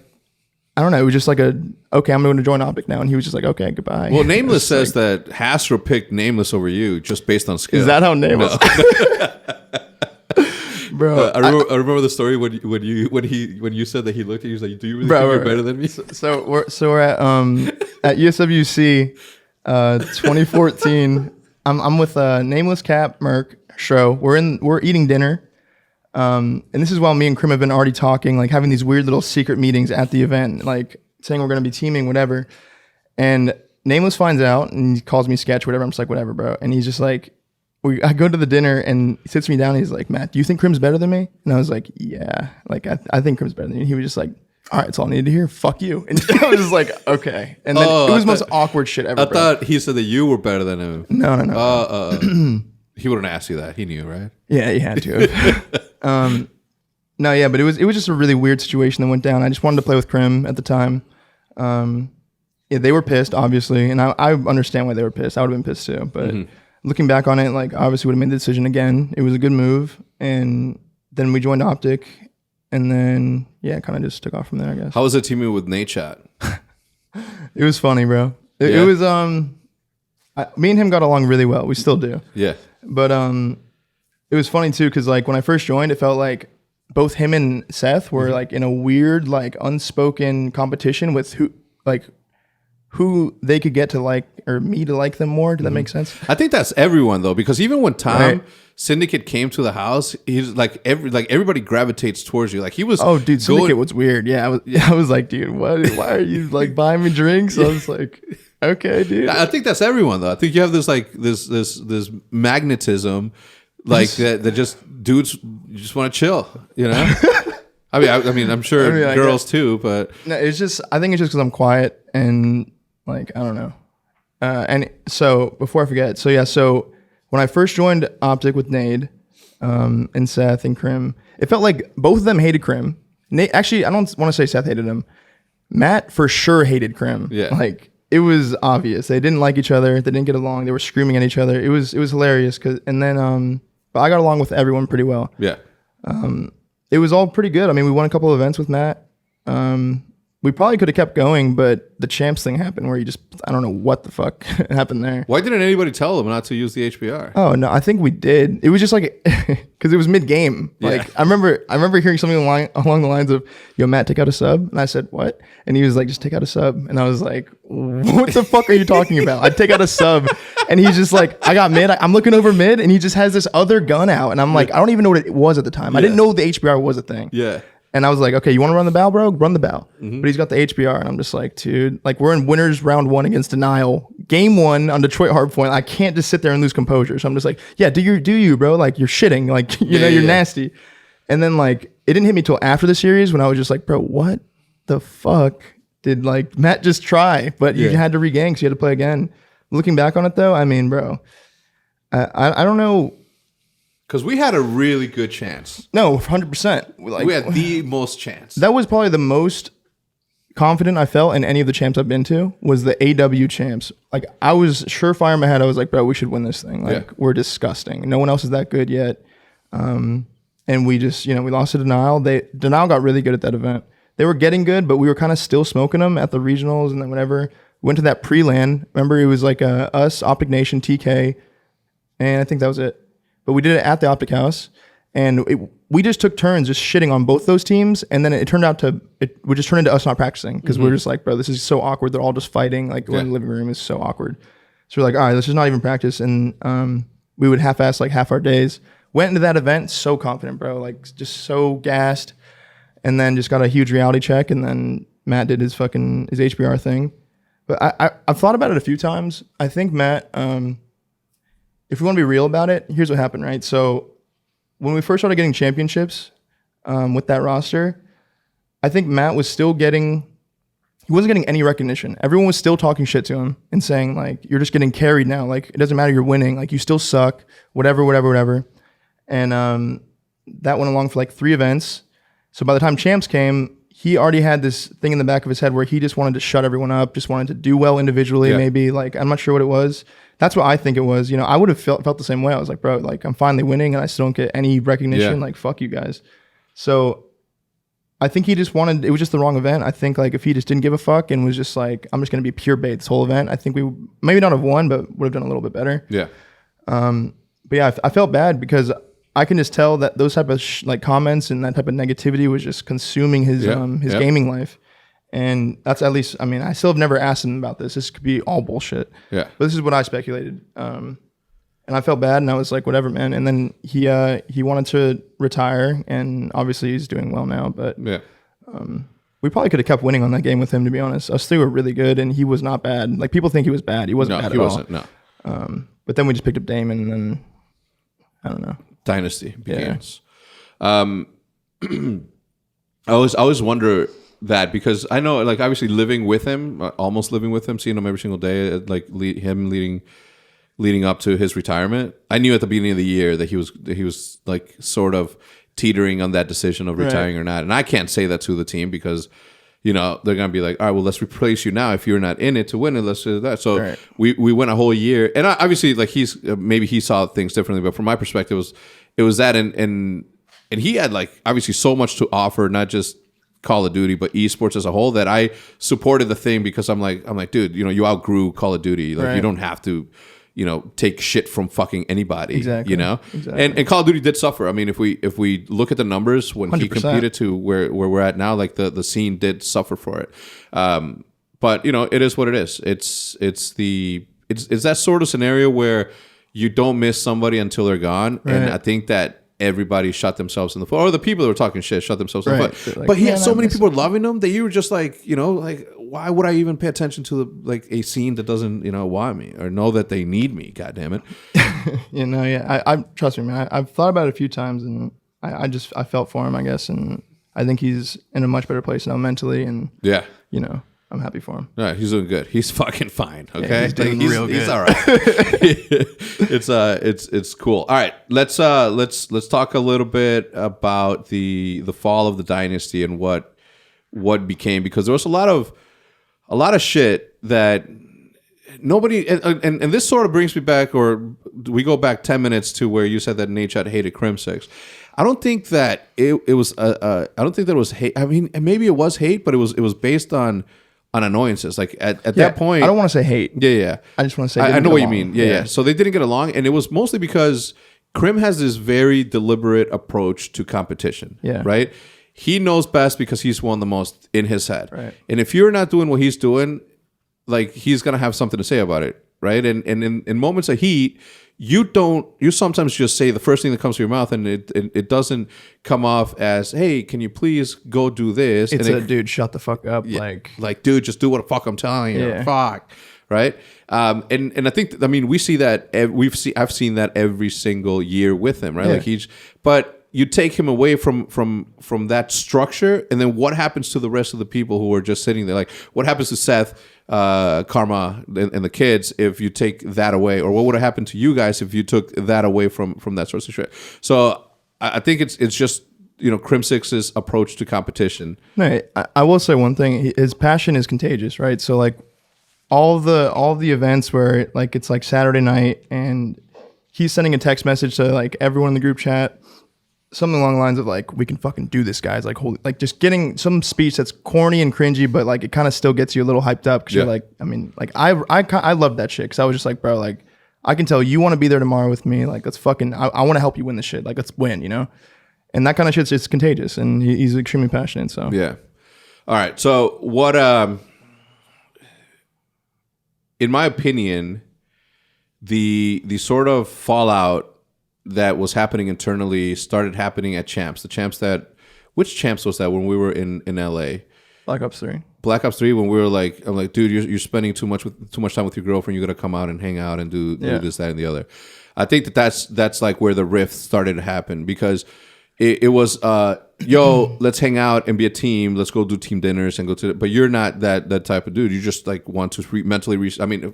I don't know. It was just like okay, I'm going to join OpTic now. And he was just like, okay, goodbye. Well, Nameless says that Hasbro picked Nameless over you just based on skill. Is that how Nameless? Bro, I remember the story when you said that he looked at you, he was like, "Do you really think you're better than me?" So we're at USWC 2014. I'm with Nameless, Cap, Merc, Show. We're eating dinner, and this is while me and Krim have been already talking, like having these weird little secret meetings at the event, like saying we're gonna be teaming, whatever. And Nameless finds out and he calls me sketch, whatever. I'm just like, whatever, bro. And he's just like, I go to the dinner and he sits me down and he's like, Matt, do you think Krim's better than me? And I was like, yeah, like I think Krim's better than you. And he was just like, all right, that's all I needed to hear. Fuck you. And I was just like, okay. And then it was the most awkward shit ever. I thought he said that you were better than him. No. He wouldn't ask you that. He knew, right? Yeah, he had to. No, yeah, but it was just a really weird situation that went down. I just wanted to play with Krim at the time. Yeah, they were pissed, obviously, and I understand why they were pissed. I would have been pissed too, but looking back on it, like, obviously would have made the decision again. It was a good move, and then we joined OpTic, and then yeah, kind of just took off from there, I guess. How was it teaming with Nadeshot? It was funny, bro. It was me and him got along really well. We still do. Yeah, but it was funny too because like when I first joined, it felt like both him and Seth were like in a weird, like, unspoken competition with who they could get to like, or me to like them more. Did that make sense? I think that's everyone though, because even when Tom Syndicate came to the house, he's like everybody gravitates towards you. Like he was. Oh, dude, Syndicate was weird. Yeah, I was like, dude, what? Why are you like buying me drinks? I was like, okay, dude. I think that's everyone though. I think you have this like this magnetism, like that just dudes just want to chill. You know. I mean, I'm sure girls too, but no, I think it's just because I'm quiet and like I don't know. And so before I forget, so when I first joined OpTic with Nade, and Seth and Krim, it felt like both of them hated Krim. Nate, actually, I don't want to say Seth hated him. Matt for sure hated Krim. Yeah, like it was obvious they didn't like each other. They didn't get along. They were screaming at each other. It was hilarious. But I got along with everyone pretty well. Yeah. It was all pretty good. I mean, we won a couple of events with Matt. We probably could have kept going, but the champs thing happened where I don't know what the fuck happened there. Why didn't anybody tell them not to use the HBR? Oh, no, I think we did. It was just like, because it was mid-game. Yeah. Like, I remember hearing something along the lines of, yo, Matt, take out a sub. And I said, what? And he was like, just take out a sub. And I was like, what the fuck are you talking about? I'd take out a sub. And he's just like, I got mid. I'm looking over mid, and he just has this other gun out. And I'm like, I don't even know what it was at the time. I didn't know the HBR was a thing. Yeah. And I was like, okay, you want to run the bow, bro? Run the bow. But he's got the HBR, and I'm just like, dude, like we're in winners round 1 against Denial. Game 1 on Detroit Hardpoint. I can't just sit there and lose composure. So I'm just like, yeah, do you, bro? Like you're shitting. Like, you're nasty. And then like, it didn't hit me till after the series when I was just like, bro, what the fuck did like Matt just try? But you had to regain because you had to play again. Looking back on it though, I mean, bro, I don't know. Because we had a really good chance. No, 100%. Like, we had the most chance. That was probably the most confident I felt in any of the champs I've been to was the AW champs. Like, I was surefire in my head. I was like, bro, we should win this thing. Like, we're disgusting. No one else is that good yet. And we just, we lost to Denial. Denial got really good at that event. They were getting good, but we were kind of still smoking them at the regionals and then whatever. Went to that pre-LAN. Remember, it was like us, OpTic Nation, TK, and I think that was it. But we did it at the OpTic House, and we just took turns just shitting on both those teams, and then it turned into us not practicing because we're just like, bro, this is so awkward. They're all just fighting. Like, going in the living room is so awkward. So we're like, all right, let's just not even practice. And we would half-ass like half our days. Went into that event so confident, bro, like just so gassed, and then just got a huge reality check, and then Matt did his HBR thing. But I've thought about it a few times. I think Matt, if we want to be real about it, here's what happened, right? So when we first started getting championships with that roster, I think Matt was still he wasn't getting any recognition. Everyone was still talking shit to him and saying, like, you're just getting carried now. Like, it doesn't matter, you're winning. Like, you still suck, whatever. And that went along for like 3 events. So by the time champs came, he already had this thing in the back of his head where he just wanted to shut everyone up, just wanted to do well individually, maybe. Like, I'm not sure what it was. That's what I think it was. You know, I would have felt the same way. I was like, bro, like, I'm finally winning and I still don't get any recognition. Like, fuck you guys. So I think he just wanted, it was just the wrong event. I think, like, if he just didn't give a fuck and was just like, I'm just going to be pure bait this whole event, I think we maybe not have won, but would have done a little bit better. Yeah. But yeah, I felt bad because I can just tell that those type of like comments and that type of negativity was just consuming his gaming life. And that's, at least, I mean, I still have never asked him about this. This could be all bullshit. Yeah. But this is what I speculated. And I felt bad and I was like, whatever, man. And then he wanted to retire, and obviously he's doing well now, but we probably could have kept winning on that game with him, to be honest. Us three were really good and he was not bad. Like, people think he was bad. He wasn't bad at all. No, he wasn't, no. But then we just picked up Damon, and then I don't know. Dynasty begins. I always wonder that, because I know, like, obviously living with him, almost living with him, seeing him every single day, like him leading up to his retirement. I knew at the beginning of the year that he was like sort of teetering on that decision of retiring or not. And I can't say that to the team because, you know, they're gonna be like, all right, well, let's replace you now if you're not in it to win it. Let's do that. So we went a whole year, and obviously, like, maybe he saw things differently, but from my perspective, it was that, and he had, like, obviously so much to offer, not just Call of Duty, but esports as a whole, that I supported the thing because I'm like, dude, you know, you outgrew Call of Duty. Like, you don't have to, you know, take shit from fucking anybody. Exactly. You know? Exactly. And Call of Duty did suffer. I mean, if we look at the numbers when 100%. He competed to where we're at now, like the scene did suffer for it. But, you know, it is what it is. It's that sort of scenario where you don't miss somebody until they're gone. Right. And I think that everybody shot themselves in the foot, or the people that were talking shit shot themselves in the foot. Like, but he had so many people loving him that you were just like, you know, like, why would I even pay attention to a scene that doesn't, you know, want me or know that they need me? God damn it. You know, yeah. I trust me, man. I've thought about it a few times, and I felt for him, I guess, and I think he's in a much better place now mentally, and you know, I'm happy for him. No, he's doing good. He's fucking fine. Okay, yeah, he's doing real good. He's all right. It's cool. All right, let's talk a little bit about the fall of the Dynasty and what became, because there was a lot of shit that nobody, and this sort of brings me back, or we go back 10 minutes to where you said that Nadeshot hated Crimsix. I don't think that it was I don't think that it was hate. I mean, maybe it was hate, but it was based on annoyances. Like at that point, I don't want to say hate. Yeah. I just want to say I know what you mean. Yeah. So they didn't get along, and it was mostly because Crim has this very deliberate approach to competition. Yeah. Right. He knows best because he's won the most in his head. Right. And if you're not doing what he's doing, like, he's gonna have something to say about it. Right. And in moments of heat, you sometimes just say the first thing that comes to your mouth, and it doesn't come off as, hey, can you please go do this? It's dude, shut the fuck up. Yeah, like, dude, just do what the fuck I'm telling you. Yeah. Fuck. Right. And I think, I mean, we see that I've seen that every single year with him. Right. Yeah. Like but you take him away from that structure, and then what happens to the rest of the people who are just sitting there? Like, what happens to Seth, Karma, and the kids if you take that away? Or what would have happened to you guys if you took that away from that sort of shit? So I think it's just, you know, Crimsix's approach to competition. No, I will say one thing. His passion is contagious, right? So, like, all the events where, like, it's like Saturday night and he's sending a text message to, like, everyone in the group chat, something along the lines of, like, we can fucking do this, guys. Like, holy, like, just getting some speech that's corny and cringy, but, like, it kind of still gets you a little hyped up because you're like, I mean, like, I love that shit, because I was just like, bro, like, I can tell you want to be there tomorrow with me. Like, let's fucking, I want to help you win this shit. Like, let's win, you know? And that kind of shit's just contagious, and he's extremely passionate. So yeah. All right. So what? In my opinion, the sort of fallout that was happening internally started happening at champs. The champs which champs was that when we were in LA? Black Ops 3. Black Ops 3, when we were like, I'm like, dude, you're spending too much time with your girlfriend. You got to come out and hang out and do this, that, and the other. I think that's like where the rift started to happen, because it was, yo, let's hang out and be a team. Let's go do team dinners and go to. But you're not that type of dude. You just like want to mentally. I mean,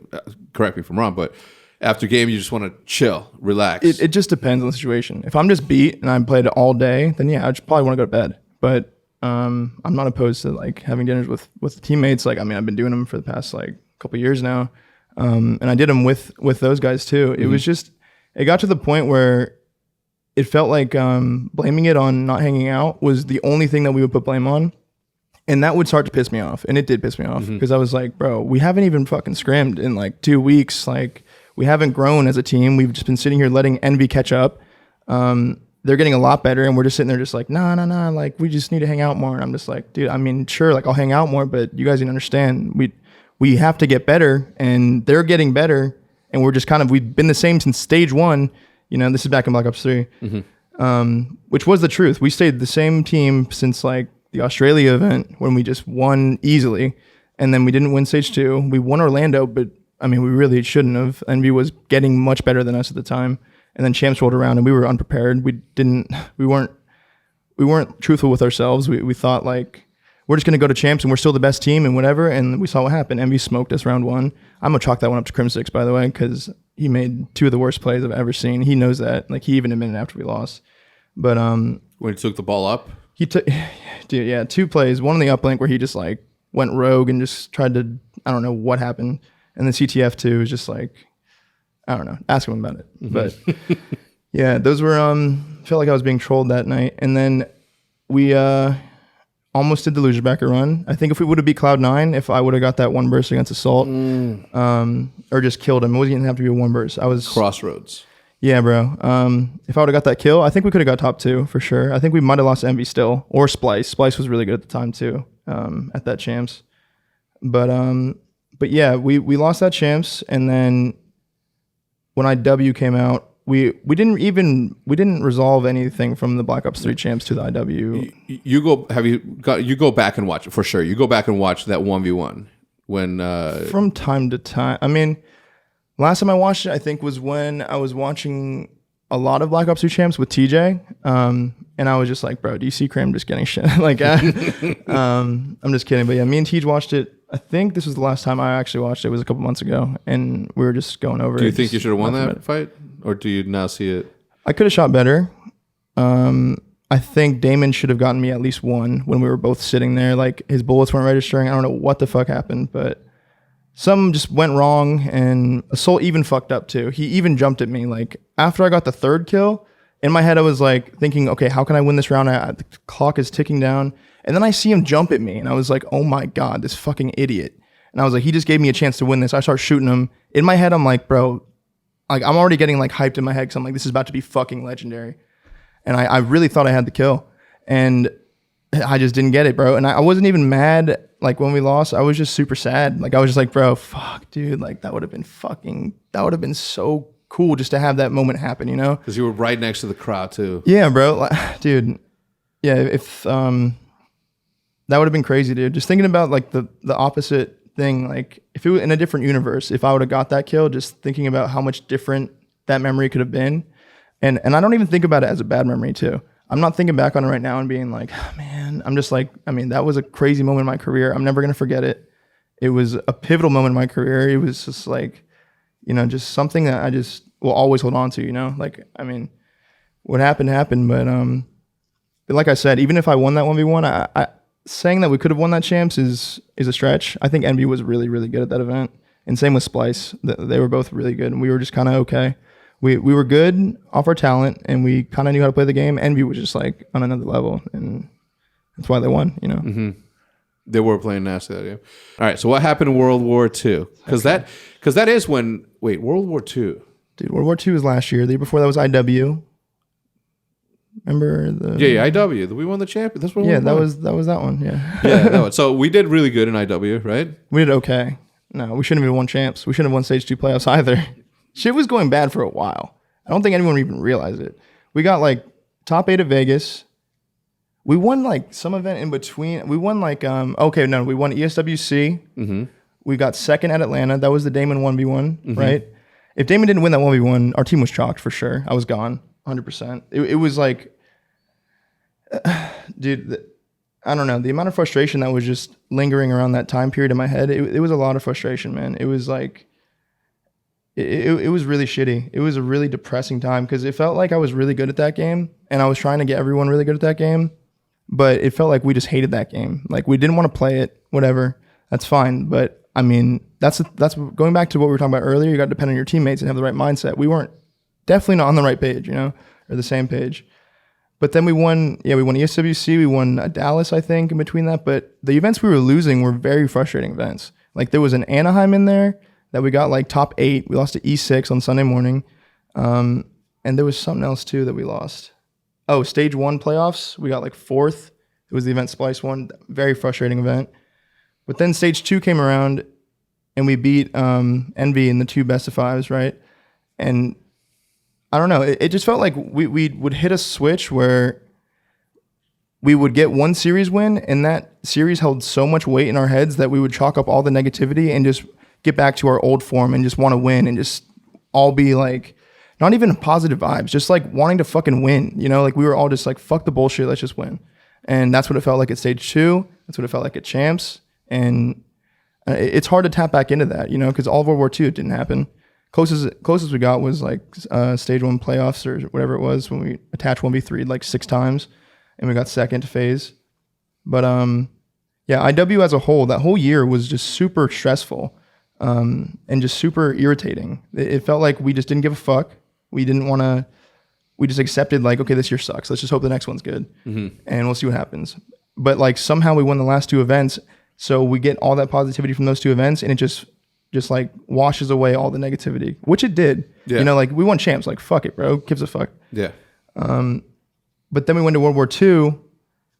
correct me if I'm wrong, but after game, you just want to chill, relax. It just depends on the situation. If I'm just beat and I played all day, then yeah, I just probably want to go to bed. But I'm not opposed to like having dinners with teammates. Like, I mean, I've been doing them for the past like couple years now, and I did them with those guys too. It was just, it got to the point where it felt like blaming it on not hanging out was the only thing that we would put blame on. And that would start to piss me off. And it did piss me off, because I was like, bro, we haven't even fucking scrimmed in like 2 weeks. Like, we haven't grown as a team. We've just been sitting here letting Envy catch up. They're getting a lot better, and we're just sitting there just like, nah. Like, we just need to hang out more. And I'm just like, dude, I mean, sure, like I'll hang out more, but you guys need to understand, we have to get better, and they're getting better. And we're just we've been the same since stage 1. You know, this is back in Black Ops 3, which was the truth. We stayed the same team since like the Australia event, when we just won easily. And then we didn't win stage 2. We won Orlando, but I mean, we really shouldn't have. Envy was getting much better than us at the time. And then champs rolled around and we were unprepared. We weren't truthful with ourselves. We thought like, we're just going to go to champs and we're still the best team and whatever. And we saw what happened. Envy smoked us round 1. I'm going to chalk that one up to Crim6, by the way, because he made 2 of the worst plays I've ever seen. He knows that. Like, he even admitted after we lost. But when he took the ball up? He took, dude, yeah, 2 plays. One on the uplink where he just like went rogue and just tried to, I don't know what happened. And then CTF 2 was just like, I don't know, ask him about it. But yeah, those were, felt like I was being trolled that night. And then we almost did the Loserbacker run. I think if we would have beat Cloud9, if I would have got that 1 burst against Assault, or just killed him, it wasn't gonna have to be a 1 burst. I was Crossroads. Yeah, bro. If I would have got that kill, I think we could have got top 2 for sure. I think we might have lost Envy still, or Splice. Splice was really good at the time too, at that champs. But yeah, we lost that champs, and then when IW came out, we didn't resolve anything from the Black Ops 3 champs to the IW. You go back and watch it for sure. You go back and watch that 1v1 when from time to time. I mean, last time I watched it, I think was when I was watching a lot of Black Ops 2 champs with TJ. And I was just like, bro, do you see Crim just getting shit? Like, I'm just kidding. But yeah, me and Tej watched it. I think this was the last time I actually watched it. It was a couple months ago. And we were just going over it. Do you think you should have won that fight? Or do you now see it? I could have shot better. I think Damon should have gotten me at least 1 when we were both sitting there. Like, his bullets weren't registering. I don't know what the fuck happened, but some just went wrong. And Assault even fucked up too. He even jumped at me. Like, after I got the 3rd kill, in my head I was like thinking, okay, how can I win this round? The clock is ticking down. And then I see him jump at me, and I was like, oh my God, this fucking idiot. And I was like, he just gave me a chance to win this. I start shooting him. In my head, I'm like, bro, like, I'm already getting like hyped in my head, because I'm like, this is about to be fucking legendary. And I really thought I had the kill, and I just didn't get it, bro. And I wasn't even mad like when we lost. I was just super sad. Like, I was just like, bro, fuck, dude, like that would have been so cool just to have that moment happen, you know? Because you were right next to the crowd too. Yeah, bro. Like, dude. Yeah, if that would have been crazy, dude. Just thinking about like the opposite thing, like if it was in a different universe, if I would have got that kill, just thinking about how much different that memory could have been. And I don't even think about it as a bad memory too. I'm not thinking back on it right now and being like, oh, man, I'm just like, I mean, that was a crazy moment in my career. I'm never going to forget it. It was a pivotal moment in my career. It was just like, you know, just something that I just will always hold on to, you know? Like, I mean, what happened, but like I said, even if I won that 1v1, I saying that we could have won that champs is a stretch. I think Envy was really, really good at that event. And same with Splice. They were both really good, and we were just kind of okay. We were good off our talent, and we kind of knew how to play the game. Envy was just like on another level, and that's why they won, you know? Mm-hmm. They were playing nasty that game. All right, so what happened in World War II? Because that is when, wait, World War II. Dude, World War II was last year. The year before that was IW. Remember the... Yeah, IW. We won the champion. That's what we won. That was that one, yeah. Yeah, that one. So we did really good in IW, right? We did okay. No, we shouldn't have even won champs. We shouldn't have won Stage 2 playoffs either. Shit was going bad for a while. I don't think anyone even realized it. We got like top 8 at Vegas. We won like some event in between. We won like we won ESWC. Mm-hmm. We got second at Atlanta. That was the Damon 1v1, right? If Damon didn't win that 1v1, our team was chalked for sure. I was gone 100%. It was like, dude, I don't know. The amount of frustration that was just lingering around that time period in my head, it was a lot of frustration, man. It was like, it was really shitty. It was a really depressing time because it felt like I was really good at that game and I was trying to get everyone really good at that game, but it felt like we just hated that game. Like we didn't want to play it, whatever. That's fine. But I mean, that's going back to what we were talking about earlier. You got to depend on your teammates and have the right mindset. We weren't definitely not on the right page, or the same page. But then we won ESWC, we won Dallas, I think, in between that. But the events we were losing were very frustrating events. Like there was an Anaheim in there that we got like top 8. We lost to E6 on Sunday morning. And there was something else too that we lost. Oh, stage 1 playoffs, we got like 4th. It was the event Splice won. Very frustrating event. But then stage 2 came around and we beat Envy in the 2 best of 5s, right? And I don't know, it just felt like we would hit a switch where we would get one series win and that series held so much weight in our heads that we would chalk up all the negativity and just get back to our old form and just want to win and just all be like, not even positive vibes, just like wanting to fucking win, like we were all just like, fuck the bullshit, let's just win. And that's what it felt like at stage 2. That's what it felt like at champs. And it's hard to tap back into that, because all of World War II, it didn't happen. Closest we got was like stage 1 playoffs or whatever it was when we attached 1v3 like 6 times and we got second to phase. But IW as a whole, that whole year was just super stressful and just super irritating. It felt like we just didn't give a fuck. We just accepted like, okay, this year sucks. Let's just hope the next one's good and we'll see what happens. But like somehow we won the last 2 events. So we get all that positivity from those 2 events and it just like washes away all the negativity, which it did. Yeah. Like we won champs, like fuck it, bro. Gives a fuck. Yeah. But then we went to World War II.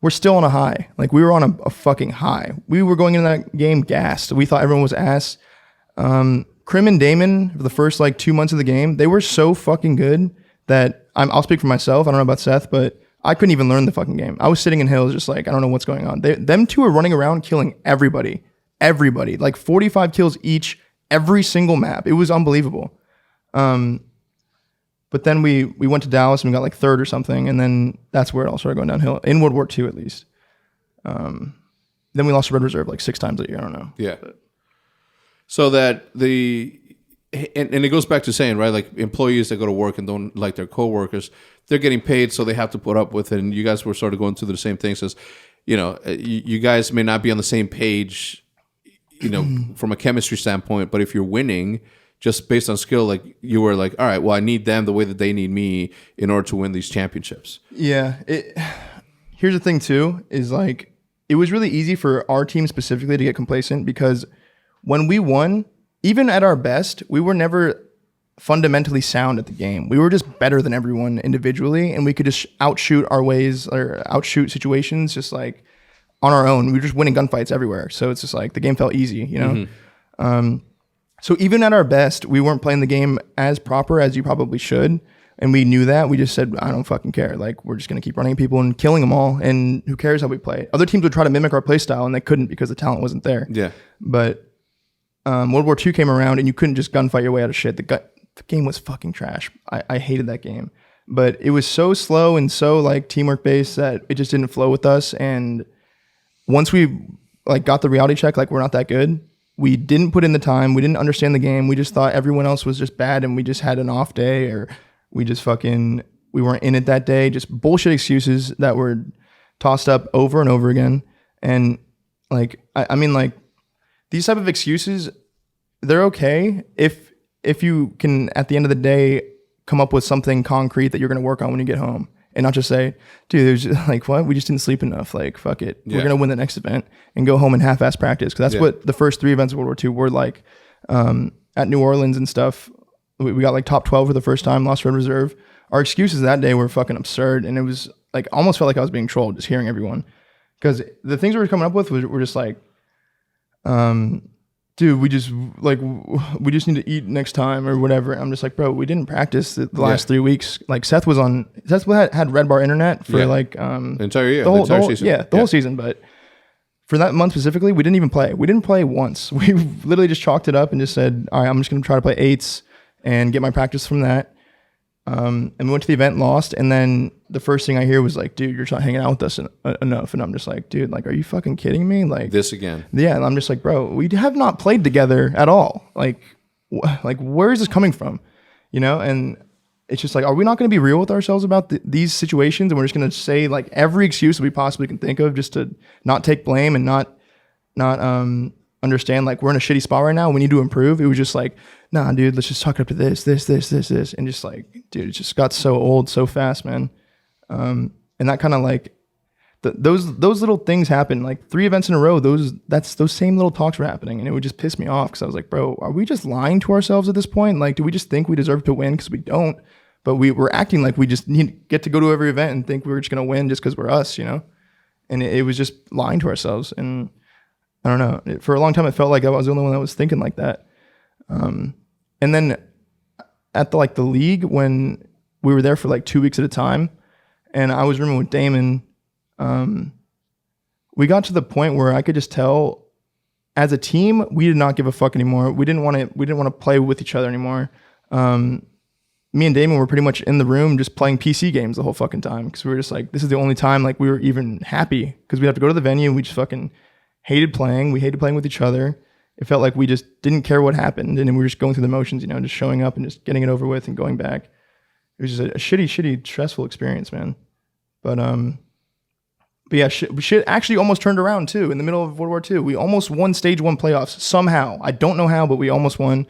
We're still on a high. Like we were on a fucking high. We were going into that game gassed. We thought everyone was ass. Crim and Damon, for the first like 2 months of the game, they were so fucking good that I'll speak for myself. I don't know about Seth, but I couldn't even learn the fucking game. I was sitting in hills just like, I don't know what's going on. Them 2 are running around killing everybody, like 45 kills each, every single map. It was unbelievable. But then we went to Dallas and we got like 3rd or something. And then that's where it all started going downhill, in World War II at least. Then we lost to Red Reserve like 6 times a year. I don't know. Yeah. So that and it goes back to saying, right, like employees that go to work and don't like their coworkers, they're getting paid, so they have to put up with it. And you guys were sort of going through the same things as, you guys may not be on the same page, from a chemistry standpoint, but if you're winning just based on skill, like you were like, all right, well, I need them the way that they need me in order to win these championships. Yeah. Here's the thing too, is like, it was really easy for our team specifically to get complacent because when we won, even at our best, we were never fundamentally sound at the game. We were just better than everyone individually, and we could just outshoot our ways or outshoot situations just like on our own. We were just winning gunfights everywhere. So it's just like the game felt easy, So even at our best, we weren't playing the game as proper as you probably should. And we knew that. We just said, I don't fucking care. Like, we're just going to keep running at people and killing them all. And who cares how we play? Other teams would try to mimic our play style, and they couldn't because the talent wasn't there. Yeah. But World War II came around, and you couldn't just gunfight your way out of shit. The game was fucking trash. I hated that game. But it was so slow and so like teamwork based that it just didn't flow with us. And once we like got the reality check, like we're not that good, we didn't put in the time. We didn't understand the game. We just thought everyone else was just bad, and we just had an off day, or we weren't in it that day. Just bullshit excuses that were tossed up over and over again. And like, I mean, like these type of excuses, they're okay if you can, at the end of the day, come up with something concrete that you're going to work on when you get home, and not just say, dude, there's just, like, what? We just didn't sleep enough. Like, fuck it. Yeah. We're going to win the next event and go home and half-ass practice. Cause that's what the first 3 events of World War II were like. At New Orleans and stuff, we got like top 12 for the first time, lost Red Reserve. Our excuses that day were fucking absurd. And it was like, almost felt like I was being trolled just hearing everyone. Cause the things we were coming up with were just like, dude, we just need to eat next time or whatever. I'm just like, bro, we didn't practice the last 3 weeks. Like Seth had red bar internet for the entire year, the entire whole season. Yeah, the whole season. But for that month specifically, we didn't even play. We didn't play once. We literally just chalked it up and just said, all right, I'm just going to try to play 8s and get my practice from that. And we went to the event, lost, and then the first thing I hear was like, dude, you're not hanging out with us enough. And I'm just like, dude, like, are you fucking kidding me? Like this again. Yeah, and I'm just like, bro, we have not played together at all. Like where is this coming from? You know, and it's just like, are we not going to be real with ourselves about these situations? And we're just going to say like every excuse that we possibly can think of just to not take blame and not understand like we're in a shitty spot right now. We need to improve. It was just like, nah, dude, let's just talk up to this. And just like, dude, it just got so old so fast, man. And that kind of like, those little things happen, like 3 events in a row, those same little talks were happening. And it would just piss me off because I was like, bro, are we just lying to ourselves at this point? Like, do we just think we deserve to win? Because we don't. But we're acting like we just get to go to every event and think we're just going to win just because we're us, you know? And it was just lying to ourselves. And I don't know. For a long time, it felt like I was the only one that was thinking like that. And then at the league, when we were there for like 2 weeks at a time, and I was rooming with Damon, we got to the point where I could just tell, as a team, we did not give a fuck anymore. We didn't want to play with each other anymore. Me and Damon were pretty much in the room just playing PC games the whole fucking time because we were just like, this is the only time like we were even happy because we'd have to go to the venue and we just fucking hated playing. We hated playing with each other. It felt like we just didn't care what happened, and we were just going through the motions, you know, just showing up and just getting it over with and going back. It was just a shitty, stressful experience, man. But yeah, shit actually almost turned around too. In the middle of World War II, we almost won Stage 1 playoffs somehow. I don't know how, but we almost won.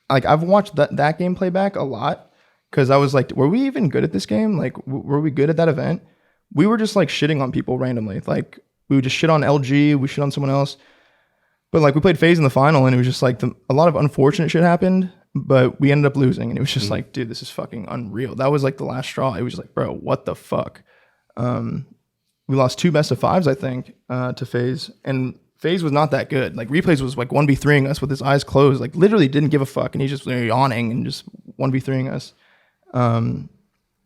Like I've watched that game play back a lot because I was like, were we even good at this game? Like, were we good at that event? We were just like shitting on people randomly. Like we would just shit on LG, we shit on someone else. But like we played FaZe in the final, and it was just like a lot of unfortunate shit happened, but we ended up losing, and it was just like, dude, this is fucking unreal. That was like the last straw. It was like, bro, what the fuck? We lost 2 best of 5s, I think, to FaZe, and FaZe was not that good. Like Replays was like 1v3ing us with his eyes closed, like literally didn't give a fuck, and he just yawning and just 1v3ing us.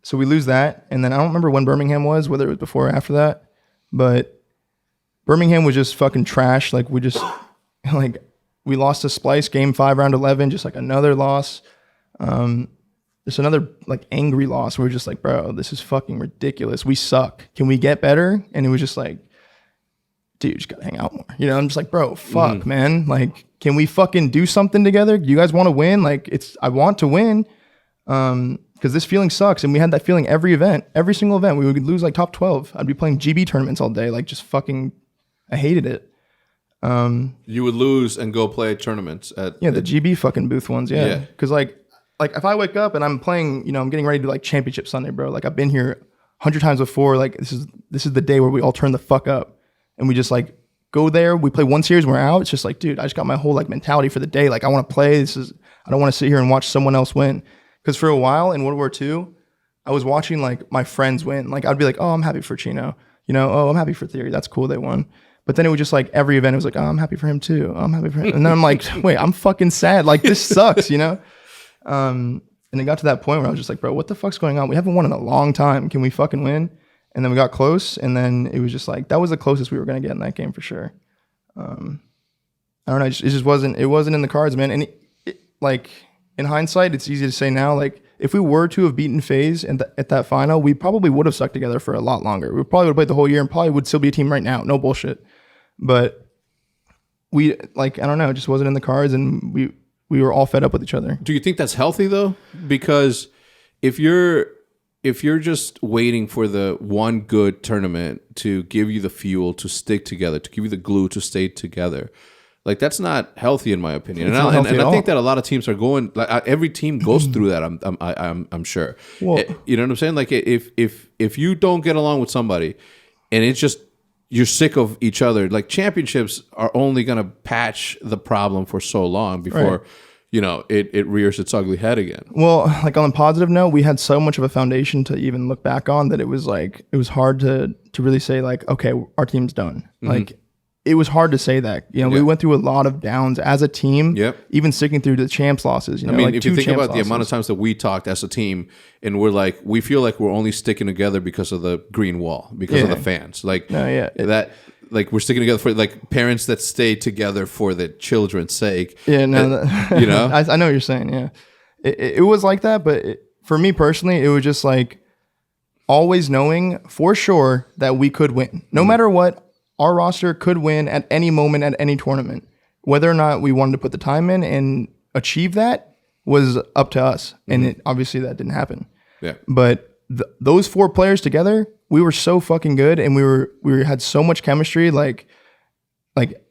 So we lose that, and then I don't remember when Birmingham was, whether it was before or after that, but Birmingham was just fucking trash. Like we just like we lost to Splice game 5 round 11, just like another loss. Just another like angry loss. We were just like, bro, this is fucking ridiculous. We suck. Can we get better? And it was just like, dude, you just gotta hang out more. You know, I'm just like, bro, fuck, man. Like, can we fucking do something together? Do you guys want to win? Like, I want to win. Because this feeling sucks. And we had that feeling every event, every single event. We would lose like top 12. I'd be playing GB tournaments all day. Like, just fucking, I hated it. You would lose and go play tournaments at the GB fucking booth ones. Yeah. Because like if I wake up and I'm playing, you know, I'm getting ready to do like Championship Sunday, bro. Like I've been here 100 times before. Like this is the day where we all turn the fuck up and we just like go there. We play one series, we're out. It's just like, dude, I just got my whole like mentality for the day. Like I want to play. I don't want to sit here and watch someone else win. Because for a while in World War II, I was watching like my friends win. Like I'd be like, oh, I'm happy for Chino. You know, oh, I'm happy for Theory. That's cool. They won. But then it was just like every event, it was like, oh, I'm happy for him too. Oh, I'm happy for him. And then I'm like, wait, I'm fucking sad. Like this sucks, you know? And it got to that point where I was just like, bro, what the fuck's going on? We haven't won in a long time. Can we fucking win? And then we got close. And then it was just like, that was the closest we were going to get in that game for sure. I don't know. It just wasn't in the cards, man. And like in hindsight, it's easy to say now, like if we were to have beaten FaZe at that final, we probably would have stuck together for a lot longer. We probably would have played the whole year and probably would still be a team right now. No bullshit. But we like, I don't know, it just wasn't in the cards, and we were all fed up with each other. Do you think that's healthy though? Because if you're just waiting for the one good tournament to give you the fuel to stick together, to give you the glue to stay together, like that's not healthy in my opinion. And I think that a lot of teams are going. Like every team goes through that. I'm sure. Well, you know what I'm saying? Like if you don't get along with somebody, and it's just you're sick of each other. Like championships are only gonna patch the problem for so long before. Right. You know, it rears its ugly head again. Well, like on a positive note, we had so much of a foundation to even look back on that it was hard to really say like, okay, our team's done. Mm-hmm. Like it was hard to say that. You know, we went through a lot of downs as a team. Yep. Even sticking through the champs losses. You know, I mean, like if you think about the amount of times that we talked as a team, and we feel like we're only sticking together because of the green wall, because of the fans. Like like we're sticking together for like parents that stay together for the children's sake. Yeah, no, you know, I know what you're saying. Yeah, it was like that, but for me personally, it was just like always knowing for sure that we could win, no matter what. Our roster could win at any moment at any tournament. Whether or not we wanted to put the time in and achieve that was up to us, and obviously that didn't happen. Yeah, but those 4 players together, we were so fucking good, and we had so much chemistry. Like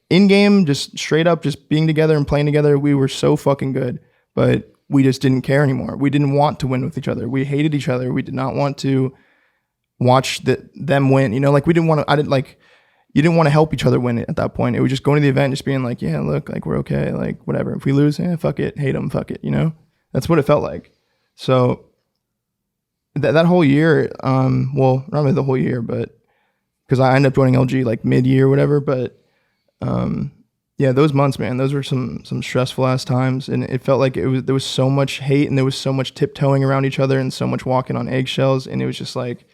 in game, just straight up, just being together and playing together, we were so fucking good. But we just didn't care anymore. We didn't want to win with each other. We hated each other. We did not want to watch them win. You know, like we didn't want to. You didn't want to help each other win it at that point. It was just going to the event, and just being like, yeah, look, like we're okay, like whatever. If we lose, fuck it, hate them, fuck it. You know, that's what it felt like. So that whole year, well, not really the whole year, but because I ended up joining LG like mid-year or whatever. But yeah, those months, man, those were some stressful ass times, and it felt like there was so much hate, and there was so much tiptoeing around each other, and so much walking on eggshells, and it was just like,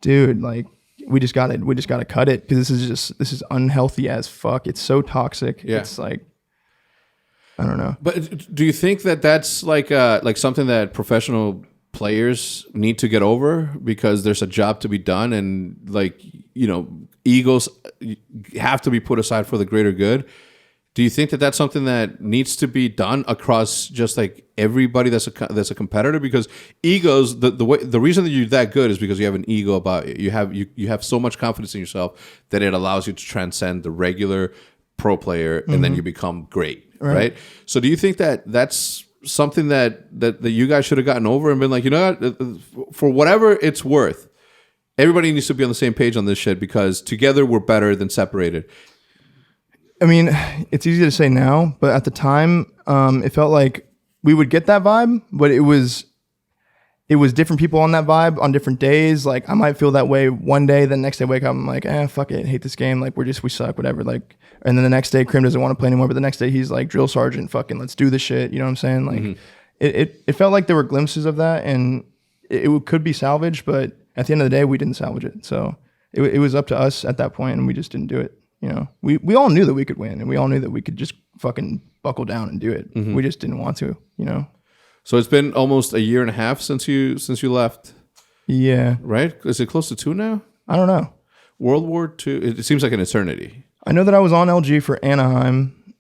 dude, like. We just gotta cut it, because this is unhealthy as fuck. It's so toxic. Yeah. It's like, I don't know. But do you think that that's like something that professional players need to get over, because there's a job to be done, and like, you know, egos have to be put aside for the greater good? Do you think that that's something that needs to be done across just like everybody that's a competitor? Because egos, the reason that you're that good is because you have an ego about it. You have so much confidence in yourself that it allows you to transcend the regular pro player, and then you become great, right? So do you think that that's something that you guys should have gotten over and been like, you know what, for whatever it's worth, everybody needs to be on the same page on this shit, because together we're better than separated. I mean, it's easy to say now, but at the time, it felt like we would get that vibe, but it was different people on that vibe on different days. Like I might feel that way one day, the next day wake up, I'm like, fuck it, hate this game. Like we suck, whatever. Like, and then the next day, Krim doesn't want to play anymore. But the next day, he's like, drill sergeant, fucking, let's do this shit. You know what I'm saying? Like, it felt like there were glimpses of that, and it could be salvaged, but at the end of the day, we didn't salvage it. So it was up to us at that point, and we just didn't do it. You know, we all knew that we could win, and we all knew that we could just fucking buckle down and do it. We just didn't want to, you know. So it's been almost a year and a half since you left. Yeah. Right? Is it close to 2 now? I don't know. World War II. It seems like an eternity. I know that I was on LG for Anaheim,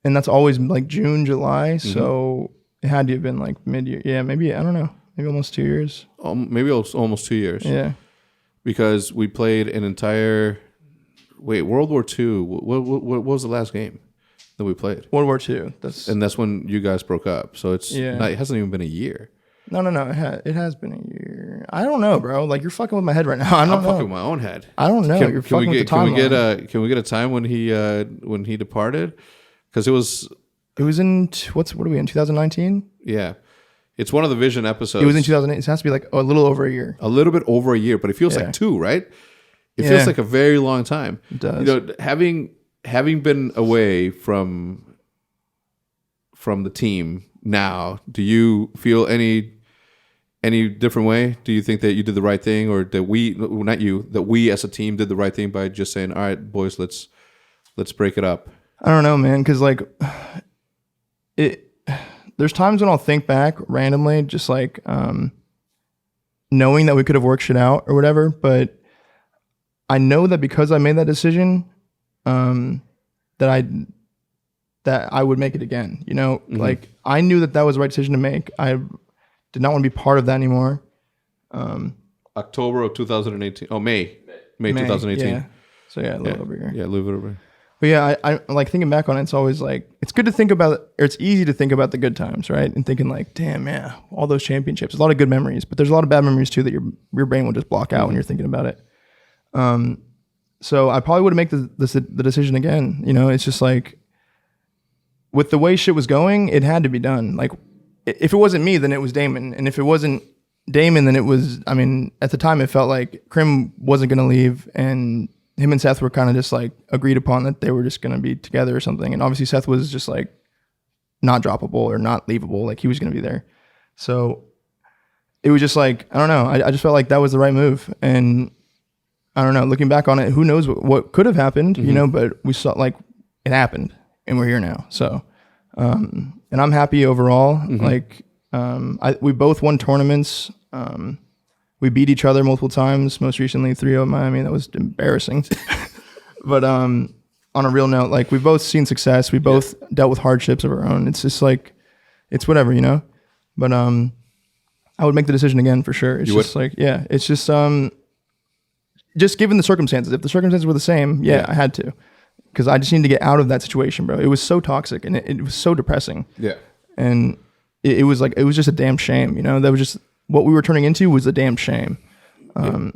and that's always like June, July. So it had to have been like mid-year. Yeah, maybe, I don't know. Maybe almost 2 years. Maybe almost 2 years. Yeah. Because we played an entire... Wait, World War II. What was the last game that we played? World War II. That's when you guys broke up. So it hasn't even been a year. No. It has been a year. I don't know, bro. Like you're fucking with my head right now. I'm fucking with my own head. I don't know. You're fucking with the timeline. Can we get a time when he departed? Because it was in what are we in 2019? Yeah. It's one of the Vision episodes. It was in 2008. It has to be like a little over a year. A little bit over a year, but it feels like 2, right? It feels like a very long time. It does. You know, having been away from the team now, do you feel any different way? Do you think that you did the right thing, or that we as a team did the right thing by just saying, all right, boys, let's break it up? I don't know, man, because like there's times when I'll think back randomly, just like knowing that we could have worked shit out or whatever, but I know that because I made that decision, that I would make it again. You know, like I knew that was the right decision to make. I did not want to be part of that anymore. October of 2018. Oh, May 2018. Yeah. So yeah, a little over here. Yeah, a little bit over. But yeah, I like thinking back on it. It's always like it's good to think about, or it's easy to think about the good times, right? And thinking like, damn, yeah, all those championships. There's a lot of good memories, but there's a lot of bad memories too that your brain will just block out when you're thinking about it. So I probably would make the decision again. You know, it's just like with the way shit was going, it had to be done. Like if it wasn't me, then it was Damon. And if it wasn't Damon, then it was, I mean, at the time it felt like Krim wasn't going to leave and him and Seth were kind of just like agreed upon that they were just going to be together or something. And obviously Seth was just like not droppable or not leavable. Like he was going to be there. So it was just like, I don't know. I just felt like that was the right move. And I don't know, looking back on it, who knows what could have happened, you know, but we saw like it happened and we're here now. So, and I'm happy overall. Like, we both won tournaments. We beat each other multiple times, most recently 3-0 in Miami. That was embarrassing. But on a real note, like we've both seen success. We both dealt with hardships of our own. It's just like, it's whatever, you know? But I would make the decision again for sure. It's just like, yeah, it's just given the circumstances. If the circumstances were the same, I had to. Because I just needed to get out of that situation, bro. It was so toxic and it was so depressing. Yeah. And it was like, it was just a damn shame, you know? That was just, what we were turning into was a damn shame.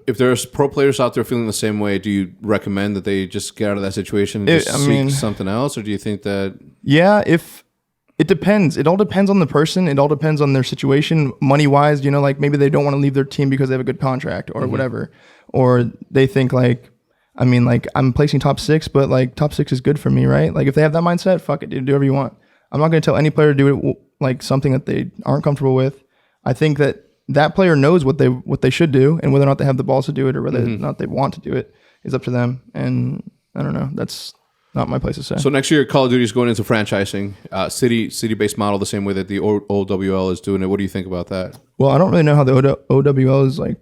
If there's pro players out there feeling the same way, do you recommend that they just get out of that situation and seek something else? Or do you think that... Yeah, it depends. It all depends on the person. It all depends on their situation, money-wise. You know, like maybe they don't want to leave their team because they have a good contract or whatever. Or they think like, I mean, like I'm placing top 6, but like top 6 is good for me, right? Like if they have that mindset, fuck it, dude, do whatever you want. I'm not going to tell any player to do it like something that they aren't comfortable with. I think that player knows what they should do, and whether or not they have the balls to do it or whether or not they want to do it is up to them. And I don't know. That's not my place to say. So next year, Call of Duty is going into franchising, city-based model, the same way that the OWL is doing it. What do you think about that? Well, I don't really know how the OWL is like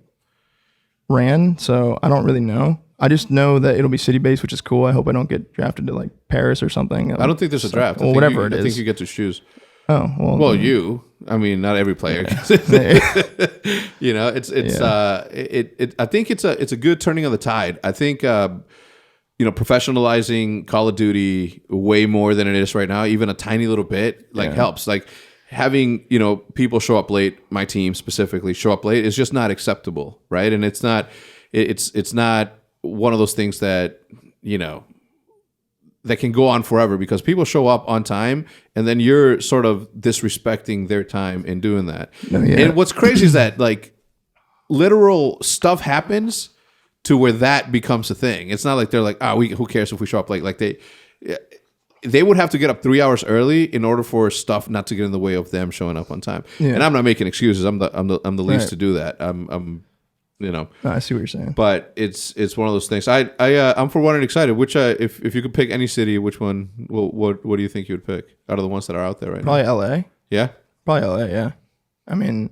ran, so I don't really know. I just know that it'll be city-based, which is cool. I hope I don't get drafted to like Paris or something. I don't think there's a draft. Well, whatever it is. I think you get to choose. Oh, well. Well, I mean, not every player. Yeah. You know, I think it's a good turning of the tide. I think, professionalizing Call of Duty way more than it is right now, even a tiny little bit, helps. Like having, people show up late, my team specifically show up late is just not acceptable. Right. And it's not one of those things that, that can go on forever because people show up on time and then you're sort of disrespecting their time in doing that. Oh, yeah. And what's crazy is that like literal stuff happens to where that becomes a thing. It's not like they're like, who cares if we show up late? Like they would have to get up 3 hours early in order for stuff not to get in the way of them showing up on time. Yeah. And I'm not making excuses. I'm the least to do that. I'm I see what you're saying, but it's one of those things. I'm for one and excited. Which if you could pick any city, which one? What do you think you would pick out of the ones that are out there right now? Probably LA. Yeah, probably LA. Yeah, I mean,